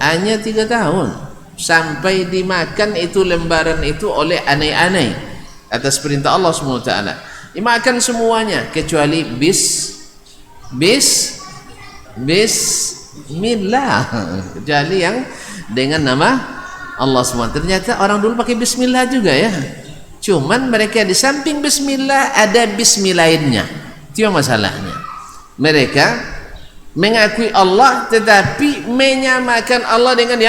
Hanya 3 tahun, sampai dimakan itu lembaran itu oleh anai-anai atas perintah Allah SWT. Dimakan semuanya kecuali Bismillah, kecuali yang dengan nama Allah SWT. Ternyata orang dulu pakai Bismillah juga ya, cuman mereka di samping Bismillah ada Bismillahinnya. Itu yang masalahnya. Mereka mengakui Allah tetapi menyamakan Allah dengan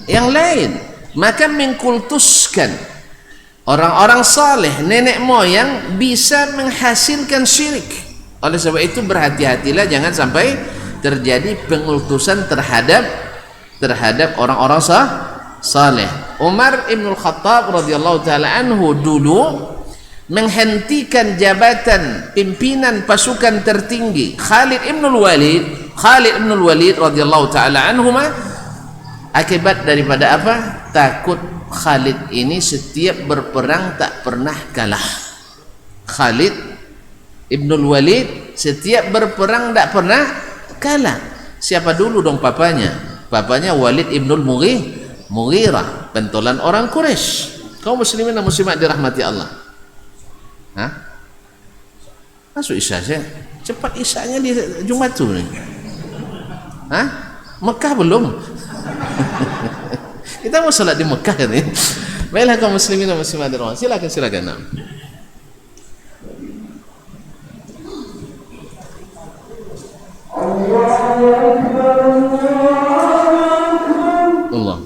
yang lain, maka mengkultuskan orang-orang saleh, nenek moyang, bisa menghasilkan syirik. Oleh sebab itu berhati-hatilah jangan sampai terjadi pengultusan terhadap orang-orang saleh. Umar Ibn Khattab radhiyallahu taala anhu dulu menghentikan jabatan pimpinan pasukan tertinggi Khalid Ibn Walid radhiyallahu taala anhuma. Akibat daripada apa? Takut Khalid ini setiap berperang tak pernah kalah. Khalid Ibn Walid setiap berperang tak pernah kalah. Siapa dulu dong papanya? Papanya Walid Ibn Mughirah, pentolan orang Quraisy. Kaum muslimin dan muslimat dirahmati Allah. Hah? Masuk isya saya. Cepat isyanya di Jumat tu ni. Hah? Mekah belum? Kita mau salat di Mekah ni. Baiklah kaum muslimin dan muslimat dirahmati. Silakan. Allah.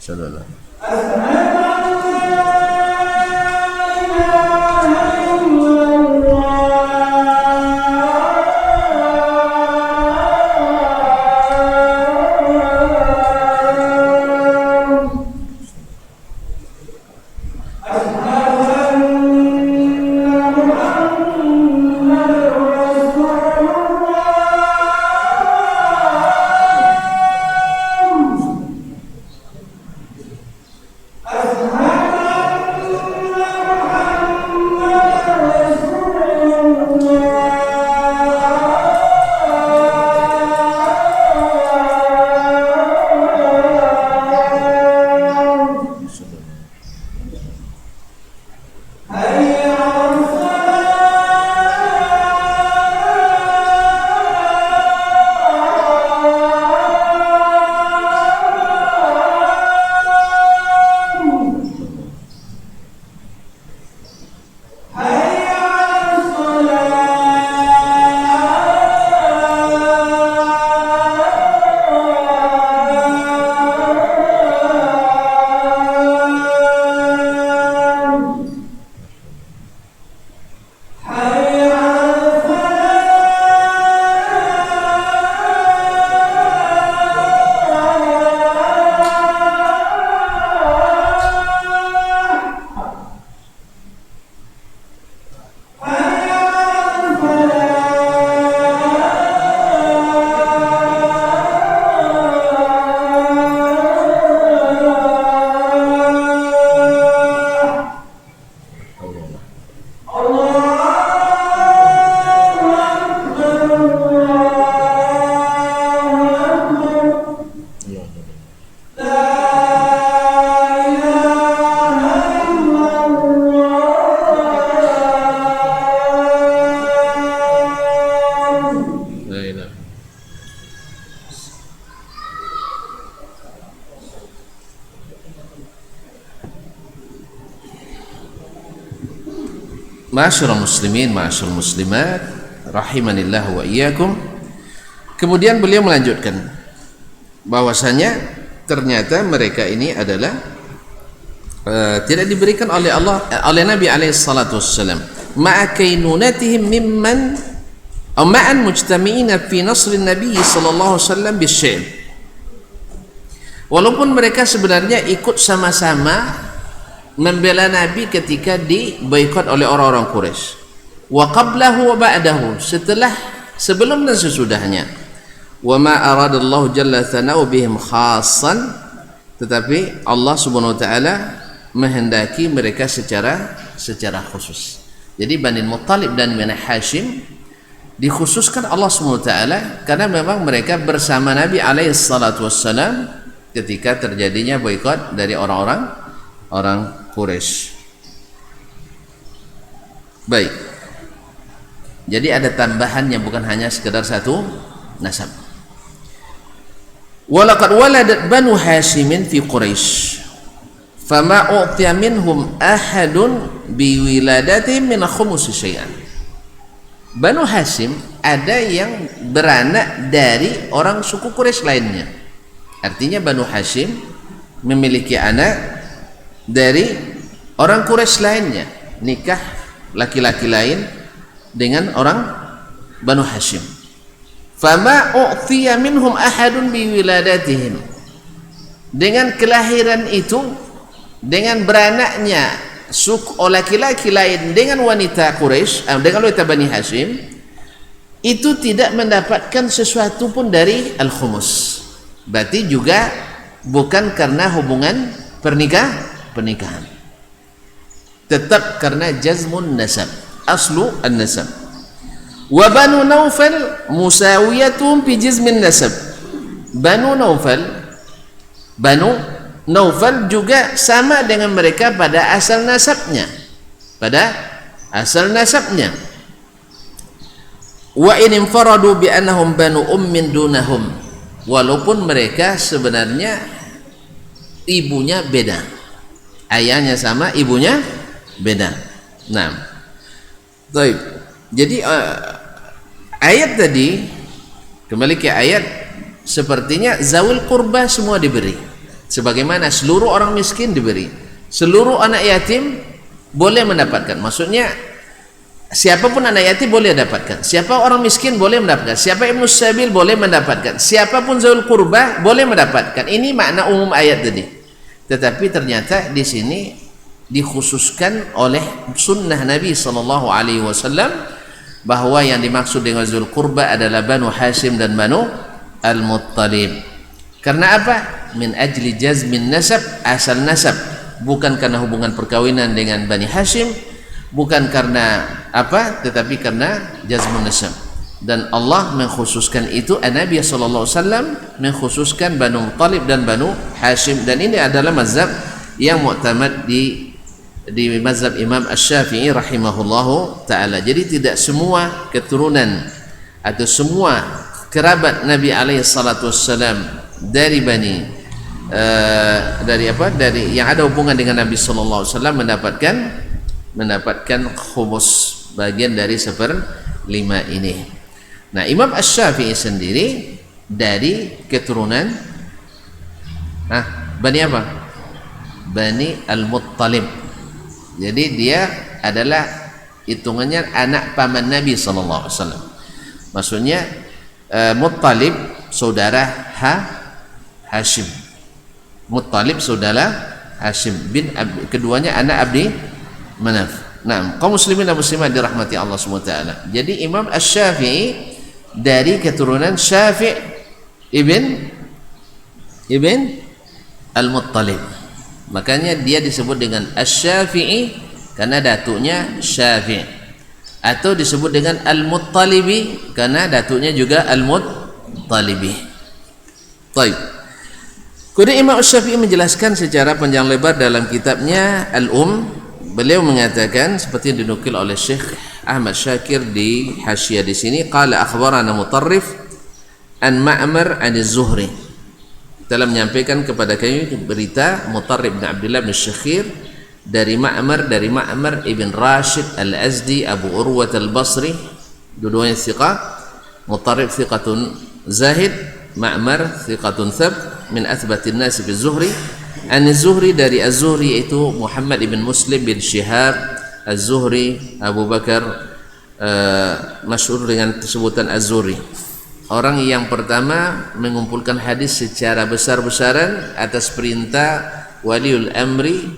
Sallallahu Ma'asyiral muslimin, ma'asyiral muslimat, rahimanillah wa iyyakum. Kemudian beliau melanjutkan bahwasanya ternyata mereka ini adalah tidak diberikan oleh Allah, oleh Nabi alaihi salatu wassalam, ma'a kainunatihim mimman aw ma'an mujtami'ina fi nasr Nabi sallallahu alaihi wasallam bisyai'. Walaupun mereka sebenarnya ikut sama-sama membela Nabi ketika diboikot oleh orang-orang Quraisy, wa qablahu wa ba'dahu, sebelum dan sesudahnya, wa ma aradallahu jalla thana'u bihim khassan, tetapi Allah subhanahu wa ta'ala menghendaki mereka secara khusus. Jadi Bani Muttalib dan Bani Hashim dikhususkan Allah subhanahu wa ta'ala karena memang mereka bersama Nabi alaihi salatu wassalam ketika terjadinya boikot dari orang Quraisy. Baik. Jadi ada tambahan yang bukan hanya sekedar satu nasab. Walaqad waladat Banu Hashimin fi Quraisy. Fama u'tiya minhum ahadun biwiladatin min khumus syai'an. Banu Hashim ada yang beranak dari orang suku Quraisy lainnya. Artinya Banu Hashim memiliki anak dari orang Quraisy lainnya, nikah laki-laki lain dengan orang Banu Hashim. Fama u'tiya minhum ahadun biwiladatihim, dengan kelahiran itu, dengan beranaknya suku laki-laki lain dengan wanita Quraisy, dengan wanita Bani Hashim, itu tidak mendapatkan sesuatu pun dari al-khumus. Berarti juga bukan karena hubungan pernikahan, tetap karena jazmun nasab, aslu an-nasab. Wa Banu Naufal musawiyatun fi jazmin nasab. Banu Naufal juga sama dengan mereka pada asal nasabnya, wa in infaradu bi annahum banu ummin dunahum, walaupun mereka sebenarnya ibunya beda, ayahnya sama, ibunya beda. Nah, baik. Jadi ayat tadi, kembali ke ayat, sepertinya zawil qurba semua diberi, sebagaimana seluruh orang miskin diberi, seluruh anak yatim boleh mendapatkan. Maksudnya siapapun anak yatim boleh dapatkan, siapa orang miskin boleh mendapatkan, siapa ibnu sabil boleh mendapatkan, siapapun zawil qurba boleh mendapatkan. Ini makna umum ayat tadi. Tetapi ternyata di sini dikhususkan oleh sunnah Nabi sallallahu alaihi wasallam bahwa yang dimaksud dengan zawil qurba adalah Banu Hashim dan Banu Al-Muttalib. Karena apa? Min ajli jazmin nasab, asal nasab, bukan karena hubungan perkawinan dengan Bani Hashim, bukan karena apa, tetapi karena jazmun nasab. Dan Allah mengkhususkan itu, Nabi sallallahu alaihi wasallam mengkhususkan Banu Muttalib dan Banu Hashim, dan ini adalah mazhab yang mu'tamad di mazhab Imam Asy-Syafi'i rahimahullahu taala. Jadi tidak semua keturunan atau semua kerabat Nabi alaihi salatu wassalam dari dari yang ada hubungan dengan Nabi sallallahu alaihi wasallam mendapatkan khumus, bagian dari 1/5 ini. Nah, Imam Asy-Syafi'i sendiri dari keturunan Bani apa? Bani Al-Muttalib. Jadi dia adalah hitungannya anak paman Nabi sallallahu alaihi wasallam. Maksudnya Muttalib saudara Hashim. Muttalib saudara Hashim bin keduanya anak Abdi Manaf. Nah, kaum muslimin dan muslimat dirahmati Allah Subhanahu wa taala. Jadi Imam Asy-Syafi'i dari keturunan Syafi' ibn Al-Muttalib. Makanya dia disebut dengan Asy-Syafi'i karena datuknya Syafi'. atau disebut dengan Al-Muttalibi karena datuknya juga Al-Muttalibi. Baik. Kemudian Imam Syafi'i menjelaskan secara panjang lebar dalam kitabnya Beliau mengatakan seperti yang dinukil oleh Syekh Ahmad Syakir di hasyiah di sini, qala akhbarana Mutarrif an Ma'mar an Az-Zuhri, telah menyampaikan kepada kami berita Mutarrif bin Abdullah bin Syakhir dari Ma'mar ibn Rashid Al-Azdi Abu Urwah Al-Basri, dua-duanya thiqah. Mutarrif thiqatun zahid, Ma'mar thiqatun thabt min athbatin nas fi Az-Zuhri. An Az-Zuhri dari Az-Zuhri yaitu Muhammad ibn Muslim bin Shihab Az-Zuhri Abu Bakar, masyhur dengan sebutan Az-Zuhri, orang yang pertama mengumpulkan hadis secara besar-besaran atas perintah waliul amri,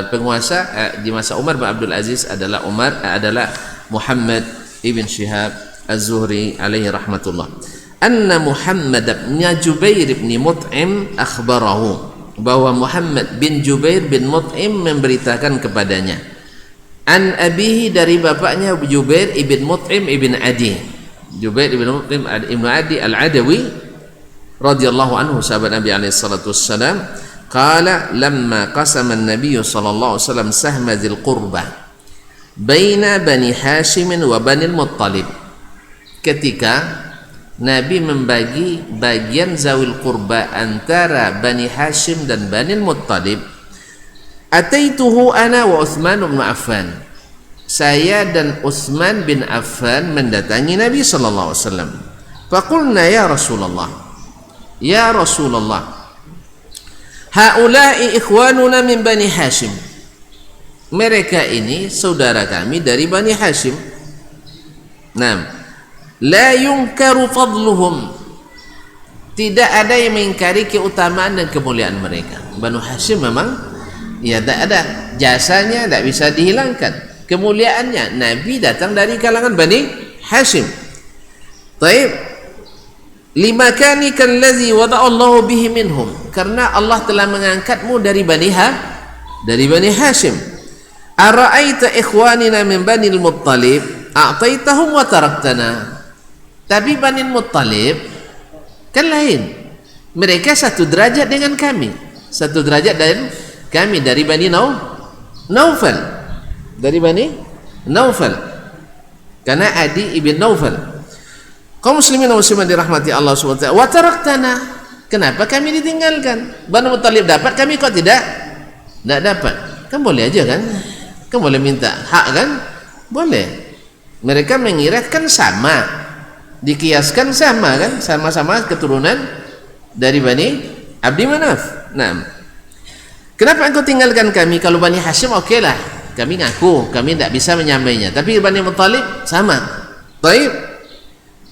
penguasa di masa Umar bin Abdul Aziz adalah Muhammad ibn Shihab Az-Zuhri alaihi rahmatullah. Anna Muhammad bin Jubair bin Mut'im akhbarahu, bahwa Muhammad bin Jubair bin Mut'im memberitakan kepadanya, an abihi dari bapaknya Jubair ibn Mut'im ibn Adi, Jubair ibn Mut'im ibn Adi al-Adawi radhiyallahu anhu, sahabat Nabi alaihi salatu wassalam, qala lamma qasama an-nabiy sallallahu alaihi wasallam sahma dzil qurbah baina bani Hashim wa bani al-Muttalib, ketika Nabi membagi bagian zawil qurba antara Bani Hashim dan Bani Muttalib, ataituhu ana wa Uthman bin Affan, saya dan Uthman bin Affan mendatangi Nabi sallallahu alaihi wasallam. Faqulna ya Rasulullah, haula'i ikhwanuna min Bani Hashim, mereka ini saudara kami dari Bani Hashim. Nah, la yungkaru fadluhum, tidak ada yang mengingkari keutamaan dan kemuliaan mereka. Banu Hashim memang ya tak ada jasanya, tak bisa dihilangkan kemuliaannya. Nabi datang dari kalangan Bani Hashim. Taib, limakani kallazi wada'allahu bihi minhum, karena Allah telah mengangkatmu dari Bani Hashim. Ara'aita ikhwanina min Bani al-Muttalib a'taitahum wa taraktana, tapi Bani Muttalib kan lain, mereka satu derajat dengan kami, satu derajat dan kami dari Bani Naufal, dari Bani Naufal, karena Adi ibn Naufal. Kaum muslimin dan muslimat dirahmati Allah SWT. Wa taraktana, kenapa kami ditinggalkan? Bani Muttalib dapat, kami kok tidak dapat? Kan boleh aja kan, kan boleh minta hak kan, boleh. Mereka mengira kan sama, dikiaskan sama kan, sama-sama keturunan dari Bani Abdi Manaf. Nah, kenapa engkau tinggalkan kami? Kalau Bani Hashim oke lah, kami ngaku kami tidak bisa menyamainya, tapi Bani Muttalib sama. Taib,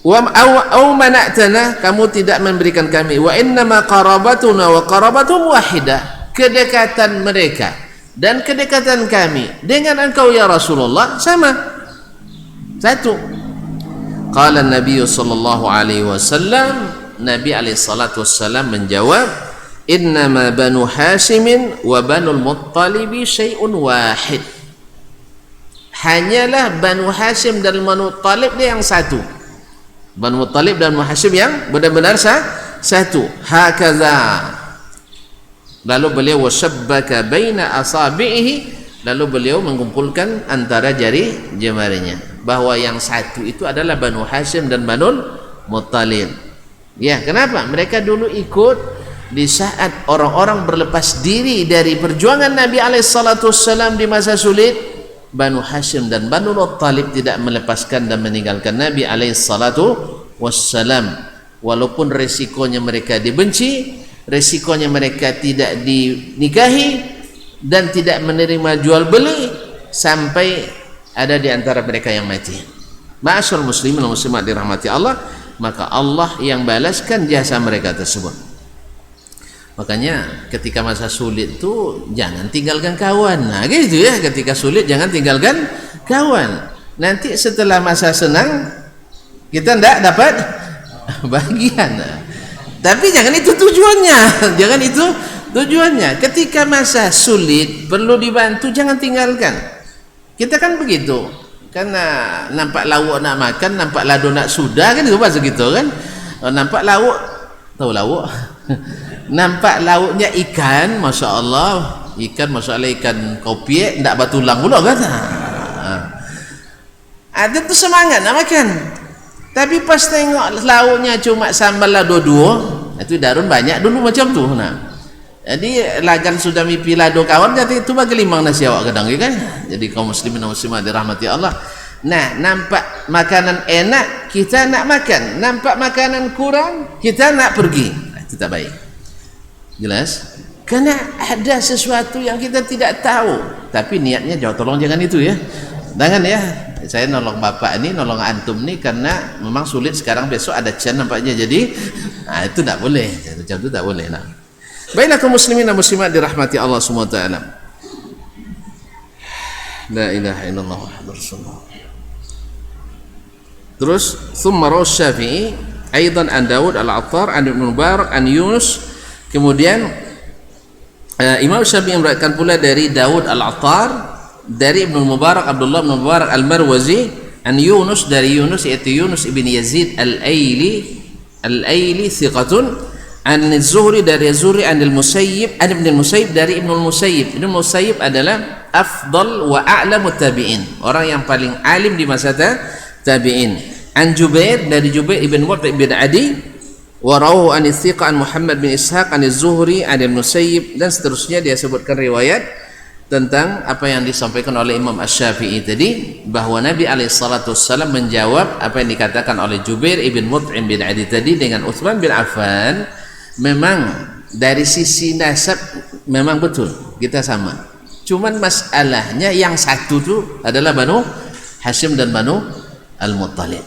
au mana'tana, kamu tidak memberikan kami. Wa innama qarabatuna wa qarabatuhum wahidah, kedekatan mereka dan kedekatan kami dengan engkau ya Rasulullah sama, satu. Qala Nabi sallallahu alaihi wasallam, Nabi alaihi salatu wassalam menjawab, innama Banu Hashim wa Banu Muttalib syai'un wahid, hanyalah Banu Hashim dan Banu Muttalib yang satu, Banu Muttalib dan Banu Hashim yang benar-benar satu. Hakaza, lalu beliau wasyabbaka baina asabihi, lalu beliau mengumpulkan antara jari-jarinya, bahwa yang satu itu adalah Banu Hashim dan Banu Muttalib. Ya, kenapa? Mereka dulu ikut di saat orang-orang berlepas diri dari perjuangan Nabi alaihissalam di masa sulit. Banu Hashim dan Banu Muttalib tidak melepaskan dan meninggalkan Nabi alaihissalam, walaupun resikonya mereka dibenci, resikonya mereka tidak dinikahi dan tidak menerima jual beli, sampai ada di antara mereka yang mati. Ma'asyarul muslimin wal muslimat dirahmati Allah, maka Allah yang balaskan jasa mereka tersebut. Makanya ketika masa sulit itu jangan tinggalkan kawan. Nah gitu ya, ketika sulit jangan tinggalkan kawan. Nanti setelah masa senang kita tidak dapat bagian. Tapi jangan itu tujuannya, jangan itu tujuannya. Ketika masa sulit perlu dibantu, jangan tinggalkan. Kita kan begitu, kan nampak lauk nak makan, nampak lado nak sudah kan, itu bahasa gitu kan. Nampak lauk, tahu lauk? Nampak lauknya ikan, masya Allah, ikan kopiek, ndak batulang pula kan. Ada tu semangat nak makan. Tapi pas tengok lauknya cuma sambal lado dua, itu darun banyak dulu macam tu. Nah, jadi lagan sudah mipi lado kawan, jadi itu bagi limang nasi awak kadang kan. Jadi kaum muslimin dan muslimat dirahmati Allah. Nah, nampak makanan enak, kita nak makan. Nampak makanan kurang, kita nak pergi. Itu tak baik. Jelas? Karena ada sesuatu yang kita tidak tahu. Tapi niatnya jauh tolong jangan itu ya. Jangan ya. Saya nolong bapak ini, nolong antum nih karena memang sulit sekarang, besok ada can nampaknya. Jadi, itu tak boleh. Macam itu tak boleh. Nah. Baiklah kaum muslimin dan muslimat dirahmati Allah Subhanahu wa taala. La ilaha illallah Muhammadur Rasulullah. Terus thumma rawi Syafi'i aidan an Daud al-Attar an Ibnu Mubarak an Yunus. Kemudian Imam Syafi'i meriwayatkan pula dari Daud al-Attar, dari Ibnu Mubarak Abdullah bin Mubarak al-Marwazi, an Yunus, dari Yunus yaitu Yunus ibn Yazid al-Aili thiqatun, an Az-Zuhri, dari Az-Zuhri, an al-Musayyib, an Ibn al-Musayyib, dari Ibn al-Musayyib. Ibn al-Musayyib adalah afdal wa a'lamu tabi'in, orang yang paling alim di masa tabi'in. An Jubair, dari Jubair ibn Mut'im bin Adi, wa rawahu an Thiqa an Muhammad bin Ishaq an Az-Zuhri an al-Musayyib, dan seterusnya dia sebutkan riwayat tentang apa yang disampaikan oleh Imam Asy-Syafi'i tadi, bahwa Nabi alaihissalatu wassalam menjawab apa yang dikatakan oleh Jubair ibn Mut'im bin Adi tadi dengan Utsman bin Affan. Memang dari sisi nasab memang betul kita sama, cuman masalahnya yang satu tu adalah Banu Hashim dan Banu Al-Muttalib.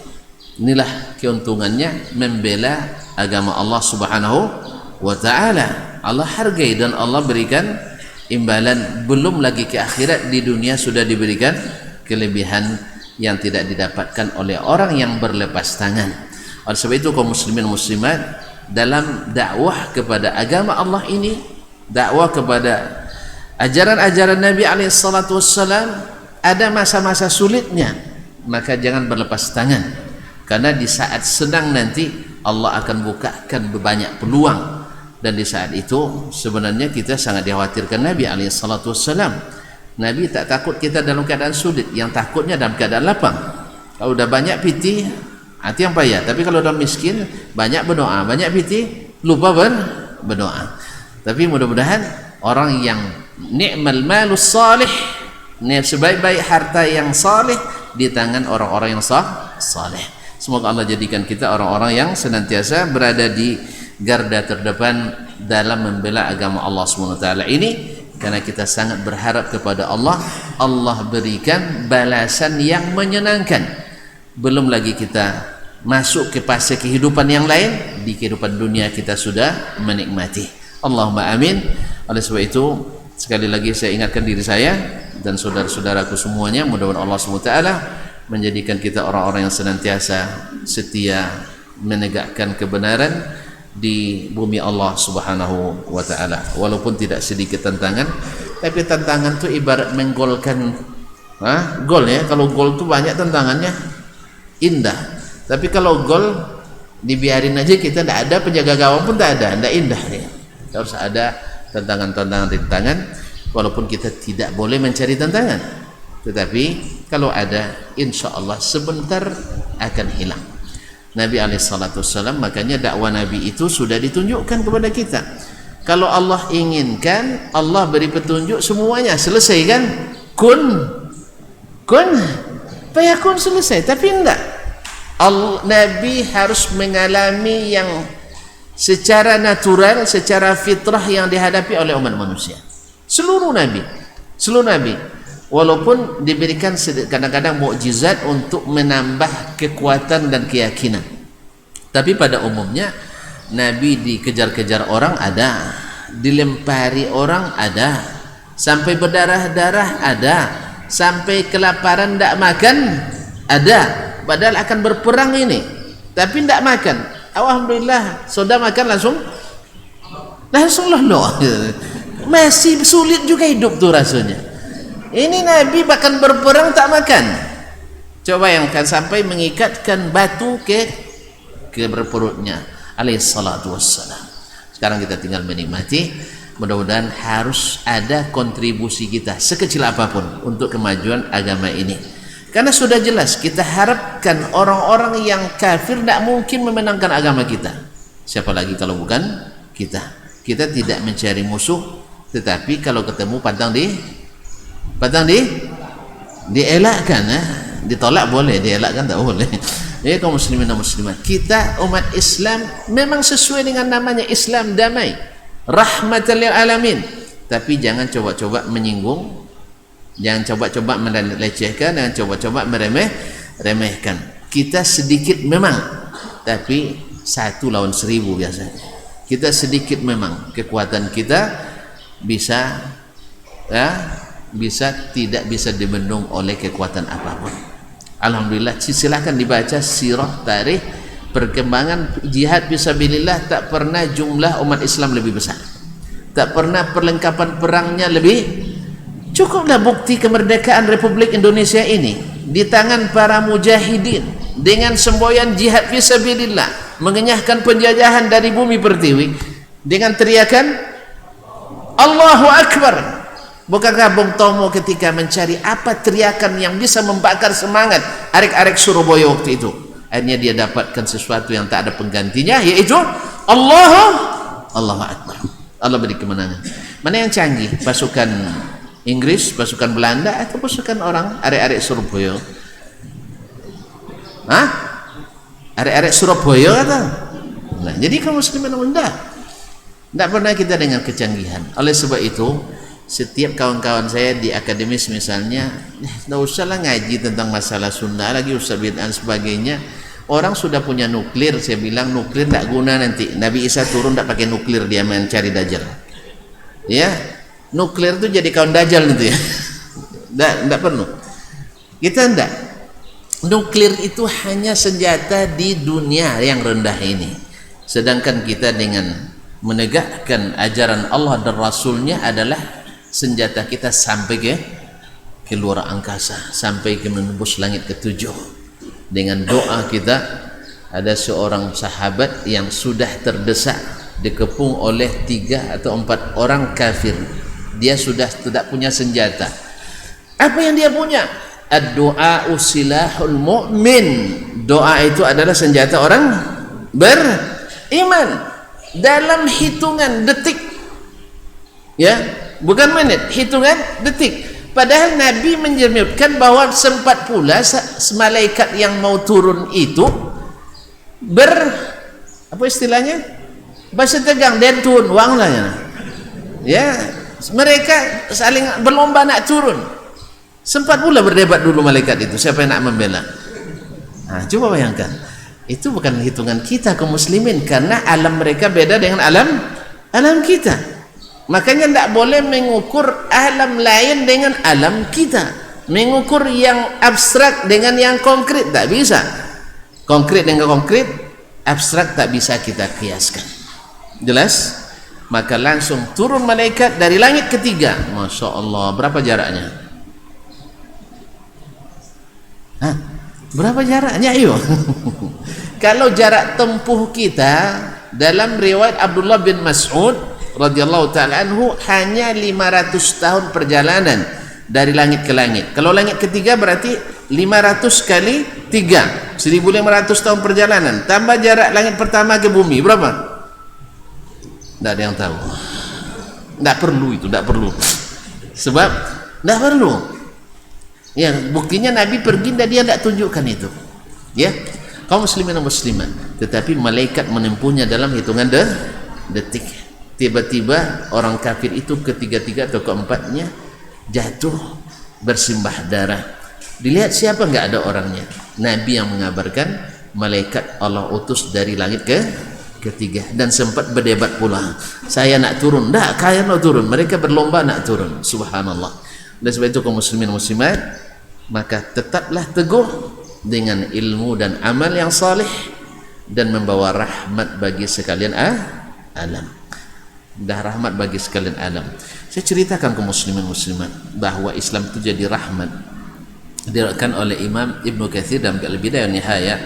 Inilah keuntungannya membela agama Allah Subhanahu wa taala. Allah hargai dan Allah berikan imbalan, belum lagi ke akhirat, di dunia sudah diberikan kelebihan yang tidak didapatkan oleh orang yang berlepas tangan. Oleh sebab itu kaum muslimin muslimat, dalam dakwah kepada agama Allah ini, dakwah kepada ajaran-ajaran Nabi alaihissalatu wassalam, ada masa-masa sulitnya, maka jangan berlepas tangan, karena di saat senang nanti Allah akan bukakan banyak peluang. Dan di saat itu sebenarnya kita sangat dikhawatirkan Nabi alaihissalatu wassalam. Nabi tak takut kita dalam keadaan sulit, yang takutnya dalam keadaan lapang. Kalau udah banyak pitih, hati yang payah. Tapi kalau udah miskin, banyak berdoa, banyak pitih, lupa berdoa. Tapi mudah-mudahan orang yang ni'mal malus salih, sebaik-baik harta yang salih di tangan orang-orang yang salih. Semoga Allah jadikan kita orang-orang yang senantiasa berada di garda terdepan dalam membela agama Allah SWT ini, karena kita sangat berharap kepada Allah. Allah berikan balasan yang menyenangkan. Belum lagi kita masuk ke fase kehidupan yang lain, di kehidupan dunia kita sudah menikmati. Allahumma amin. Oleh sebab itu sekali lagi saya ingatkan diri saya dan saudara-saudaraku semuanya, mudah-mudahan Allah SWT menjadikan kita orang-orang yang senantiasa setia menegakkan kebenaran di bumi Allah Subhanahu wa taala. Walaupun tidak sedikit tantangan, tapi tantangan itu ibarat menggolkan gol ya. Kalau gol itu banyak tantangannya, indah. Tapi kalau gol dibiarin aja, kita tidak ada, penjaga gawang pun tidak indah nih. Harus ada tantangan-tantangan, walaupun kita tidak boleh mencari tantangan, tetapi kalau ada, insya Allah sebentar akan hilang. Nabi alaihissalam, makanya dakwah Nabi itu sudah ditunjukkan kepada kita. Kalau Allah inginkan, Allah beri petunjuk, semuanya selesai kan? Kun fayakun, selesai. Tapi enggak, Nabi harus mengalami yang secara natural, secara fitrah yang dihadapi oleh umat manusia. Seluruh Nabi, walaupun diberikan kadang-kadang mukjizat untuk menambah kekuatan dan keyakinan, tapi pada umumnya Nabi dikejar-kejar orang ada, dilempari orang ada, sampai berdarah-darah ada, sampai kelaparan tidak makan ada, padahal akan berperang ini tapi tidak makan. Alhamdulillah sudah makan langsung loh. Masih sulit juga hidup tuh rasanya. Ini Nabi bahkan berperang tak makan. Coba bayangkan sampai mengikatkan batu ke perutnya alaihi salatu wassalam. Sekarang kita tinggal menikmati. Mudah-mudahan harus ada kontribusi kita sekecil apapun untuk kemajuan agama ini. Karena sudah jelas kita harapkan orang-orang yang kafir tidak mungkin memenangkan agama kita. Siapa lagi kalau bukan kita? Kita tidak mencari musuh, tetapi kalau ketemu pantang dielakkan. Ditolak boleh, dielakkan tak boleh. Ya kaum muslimin dan muslimat, kita umat Islam memang sesuai dengan namanya Islam damai, rahmatan lil alamin. Tapi jangan coba-coba menyinggung, jangan coba-coba melecehkan, jangan coba-coba meremehkan. Kita sedikit memang, tapi 1 lawan 1000 biasanya. Kita sedikit memang, kekuatan kita bisa tidak bisa dibendung oleh kekuatan apapun. Alhamdulillah, silakan dibaca sirah tarikh perkembangan jihad fisabilillah. Tak pernah jumlah umat Islam lebih besar, tak pernah perlengkapan perangnya lebih. Cukuplah bukti kemerdekaan Republik Indonesia ini di tangan para mujahidin dengan semboyan jihad fisabilillah, mengenyahkan penjajahan dari bumi pertiwi dengan teriakan Allahu Akbar. Bukankah Bung Tomo ketika mencari apa teriakan yang bisa membakar semangat arek-arek Surabaya waktu itu, akhirnya dia dapatkan sesuatu yang tak ada penggantinya, yaitu Allahu Akbar. Allah beri kemenangan. Mana yang canggih, pasukan Inggris, pasukan Belanda, atau pasukan orang arek-arek Surabaya? Arek-arek Surabaya kata. Nah, jadi kaum muslimin tidak pernah kita dengan kecanggihan. Oleh sebab itu, setiap kawan-kawan saya di akademis misalnya, tidak usahlah ngaji tentang masalah Sunda lagi, usah bid'ah dan sebagainya. Orang sudah punya nuklir. Saya bilang nuklir tidak guna nanti. Nabi Isa turun tidak pakai nuklir, dia mencari dajjal. Ya, nuklir itu jadi kawan dajjal nanti ya. Tidak perlu. Kita tidak. Nuklir itu hanya senjata di dunia yang rendah ini. Sedangkan kita dengan menegakkan ajaran Allah dan Rasulnya adalah senjata kita sampai ke luar angkasa, sampai ke menembus langit ke-7. Dengan doa kita, ada seorang sahabat yang sudah terdesak, dikepung oleh 3 atau 4 orang kafir. Dia sudah tidak punya senjata. Apa yang dia punya? Ad-du'a usilahul mu'min. Doa itu adalah senjata orang beriman. Dalam hitungan detik, ya, bukan menit, hitungan detik. Padahal Nabi menyebutkan bahwa sempat pula malaikat yang mau turun itu apa istilahnya, bahasa tegang, dan turun uang lah ya. Mereka saling berlomba nak turun. Sempat pula berdebat dulu malaikat itu, siapa yang nak membela. Nah, coba bayangkan, itu bukan hitungan kita kaum muslimin, karena alam mereka beda dengan alam kita. Makanya tidak boleh mengukur alam lain dengan alam kita, mengukur yang abstrak dengan yang konkret, tak bisa. Konkret dengan konkret, abstrak tak bisa kita kiaskan. Jelas? Maka langsung turun malaikat dari langit ke-3. Masya Allah, berapa jaraknya? Berapa jaraknya? Ayo. Kalau jarak tempuh kita, dalam riwayat Abdullah bin Mas'ud radhiyallahu ta'ala anhu, hanya 500 tahun perjalanan dari langit ke langit. Kalau langit ke-3 berarti 500 kali 3, 1500 tahun perjalanan. Tambah jarak langit pertama ke bumi, berapa? Tidak ada yang tahu. Tidak perlu itu, tidak perlu. Sebab tidak perlu. Ya, buktinya Nabi pergi dan dia tidak tunjukkan itu. Ya, kaum muslimin dan muslimat. Tetapi malaikat menempuhnya dalam hitungan detik. Tiba-tiba orang kafir itu ketiga-tiga atau keempatnya jatuh bersimbah darah. Dilihat siapa, enggak ada orangnya. Nabi yang mengabarkan, malaikat Allah utus dari langit ke-3. Dan sempat berdebat pula, saya nak turun, enggak, kalian nak turun. Mereka berlomba nak turun. Subhanallah. Dan sebab itu kaum muslimin muslimat, maka tetaplah teguh dengan ilmu dan amal yang saleh dan membawa rahmat bagi sekalian alam. Dah rahmat bagi sekalian alam. Saya ceritakan ke muslimin muslimat bahwa Islam itu jadi rahmat. diriwayatkan oleh Imam Ibnu Katsir dalam Al-Bidayah wan Nihayah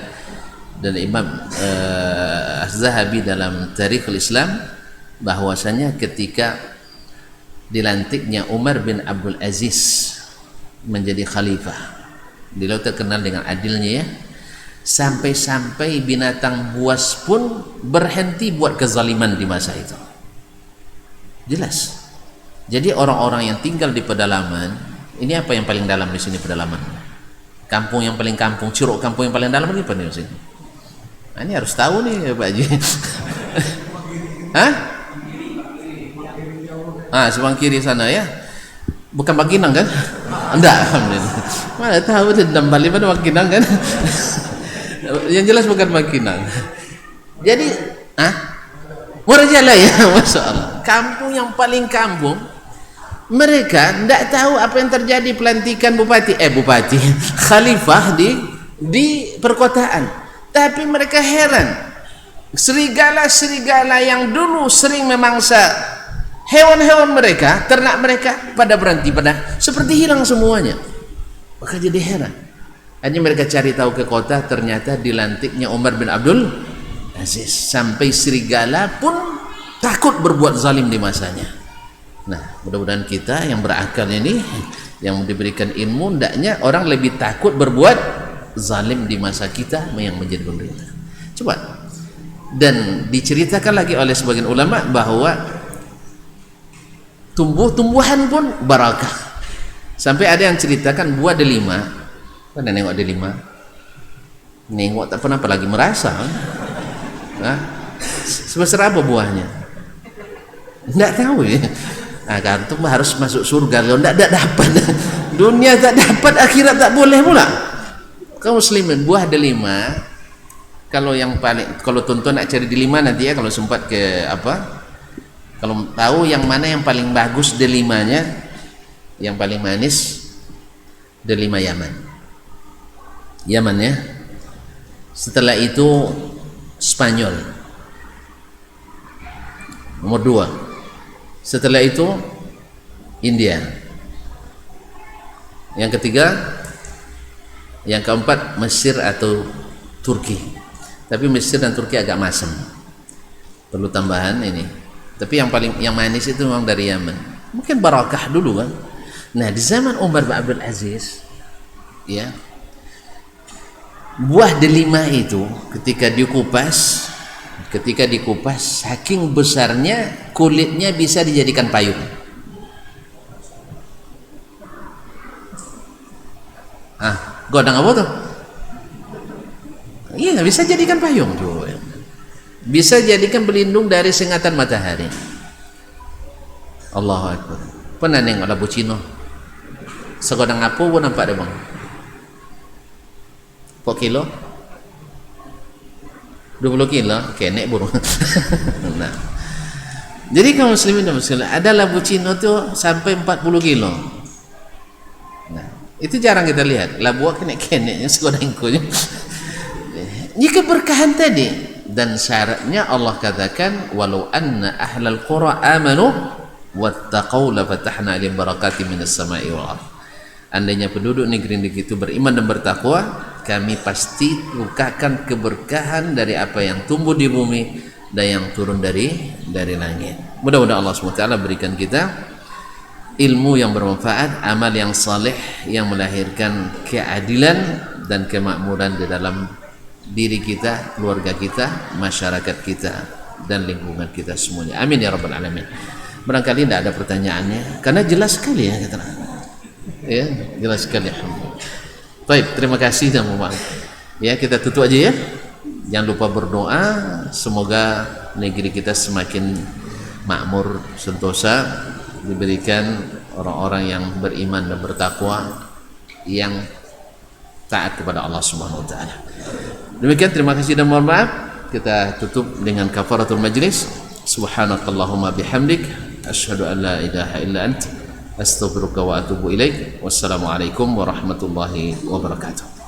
dan Imam Az-Zahabi dalam Tarikhul Islam, bahwasanya ketika dilantiknya Umar bin Abdul Aziz menjadi khalifah, beliau terkenal dengan adilnya ya, sampai-sampai binatang buas pun berhenti buat kezaliman di masa itu. Jelas. Jadi orang-orang yang tinggal di pedalaman, ini apa yang paling dalam di sini pedalaman? Kampung yang paling kampung, curug kampung yang paling dalam ini apa nih di sini? Nah, ini harus tahu nih Pak Haji. Hah? Ah, sebelah kiri sana ya. Bukan Bangkinang kan? Enggak, alhamdulillah. Mana tahu dendam Bali pada Bangkinang kan? Yang jelas bukan Bangkinang. Jadi, Muarajala ya, Masya Allah. Kampung yang paling kampung, mereka tidak tahu apa yang terjadi pelantikan bupati khalifah di perkotaan, tapi mereka heran, serigala-serigala yang dulu sering memangsa hewan-hewan mereka, ternak mereka, pada berhenti, pada seperti hilang semuanya. Maka jadi heran. Hanya mereka cari tahu ke kota, ternyata dilantiknya Umar bin Abdul Aziz, sampai serigala pun takut berbuat zalim di masanya. Nah, mudah-mudahan kita yang berakal ini, yang diberikan ilmu, hendaknya orang lebih takut berbuat zalim di masa kita yang menjadi pemerintah. Coba. Dan diceritakan lagi oleh sebagian ulama bahwa tumbuh-tumbuhan pun barakah. Sampai ada yang ceritakan buah delima. Mana nengok delima? Nengok tak pernah apalagi merasa. Sebesar apa buahnya? Tidak tahu ya. Nah, kantung harus masuk surga, kalau tidak dapat dunia tak dapat, akhirat tak boleh pula. Kaum muslimin, buah delima, kalau yang paling, kalau tuan-tuan nak cari delima nanti ya, kalau sempat ke apa, kalau tahu yang mana yang paling bagus delimanya, yang paling manis, delima Yaman ya. Setelah itu Spanyol nomor 2. Setelah itu India, yang ketiga, yang keempat Mesir atau Turki. Tapi Mesir dan Turki agak masam, perlu tambahan ini. Tapi yang manis itu memang dari Yaman. Mungkin barakah dulu kan. Nah, di zaman Umar bin Abdul Aziz ya, buah delima itu ketika dikupas saking besarnya, kulitnya bisa dijadikan payung. Godang apa tuh? Iya, bisa jadikan payung tuh. Bisa jadikan pelindung dari sengatan matahari. Allahu Akbar. Pernah nengok labu Cino? Segodang apa pun nampak deh bang? Pok kilo? 20 kilo, kenek burung. Nah, jadi kaum muslimin dan muslimat, ada labu Cino tuh sampai 40 kilo. Nah, itu jarang kita lihat. Labu kenek-keneknya sekodengkunya. Ini keberkahan tadi, dan syaratnya Allah katakan, walau anna ahlal qura amanu wattaqau la fatahna alaihim barakatim minas sama'i wal ardh. Andainya penduduk negeri itu beriman dan bertakwa, kami pasti bukakan keberkahan dari apa yang tumbuh di bumi dan yang turun dari langit. Mudah-mudahan Allah SWT berikan kita ilmu yang bermanfaat, amal yang saleh yang melahirkan keadilan dan kemakmuran di dalam diri kita, keluarga kita, masyarakat kita, dan lingkungan kita semuanya. Amin ya rabbal alamin. Barangkali tidak ada pertanyaannya karena jelas sekali ya kata. Ya, jelas sekali. Baik, terima kasih dan mohon maaf. Ya, kita tutup aja ya. Jangan lupa berdoa semoga negeri kita semakin makmur, sentosa, diberikan orang-orang yang beriman dan bertakwa, yang taat kepada Allah Subhanahu wa taala. Demikian, terima kasih dan mohon maaf. Kita tutup dengan kafaratul majlis. Subhanakallahumma bihamdik, asyhadu an la ilaha illa anta, astaghfiruka wa atubu ilaik. Wassalamualaikum warahmatullahi wabarakatuh.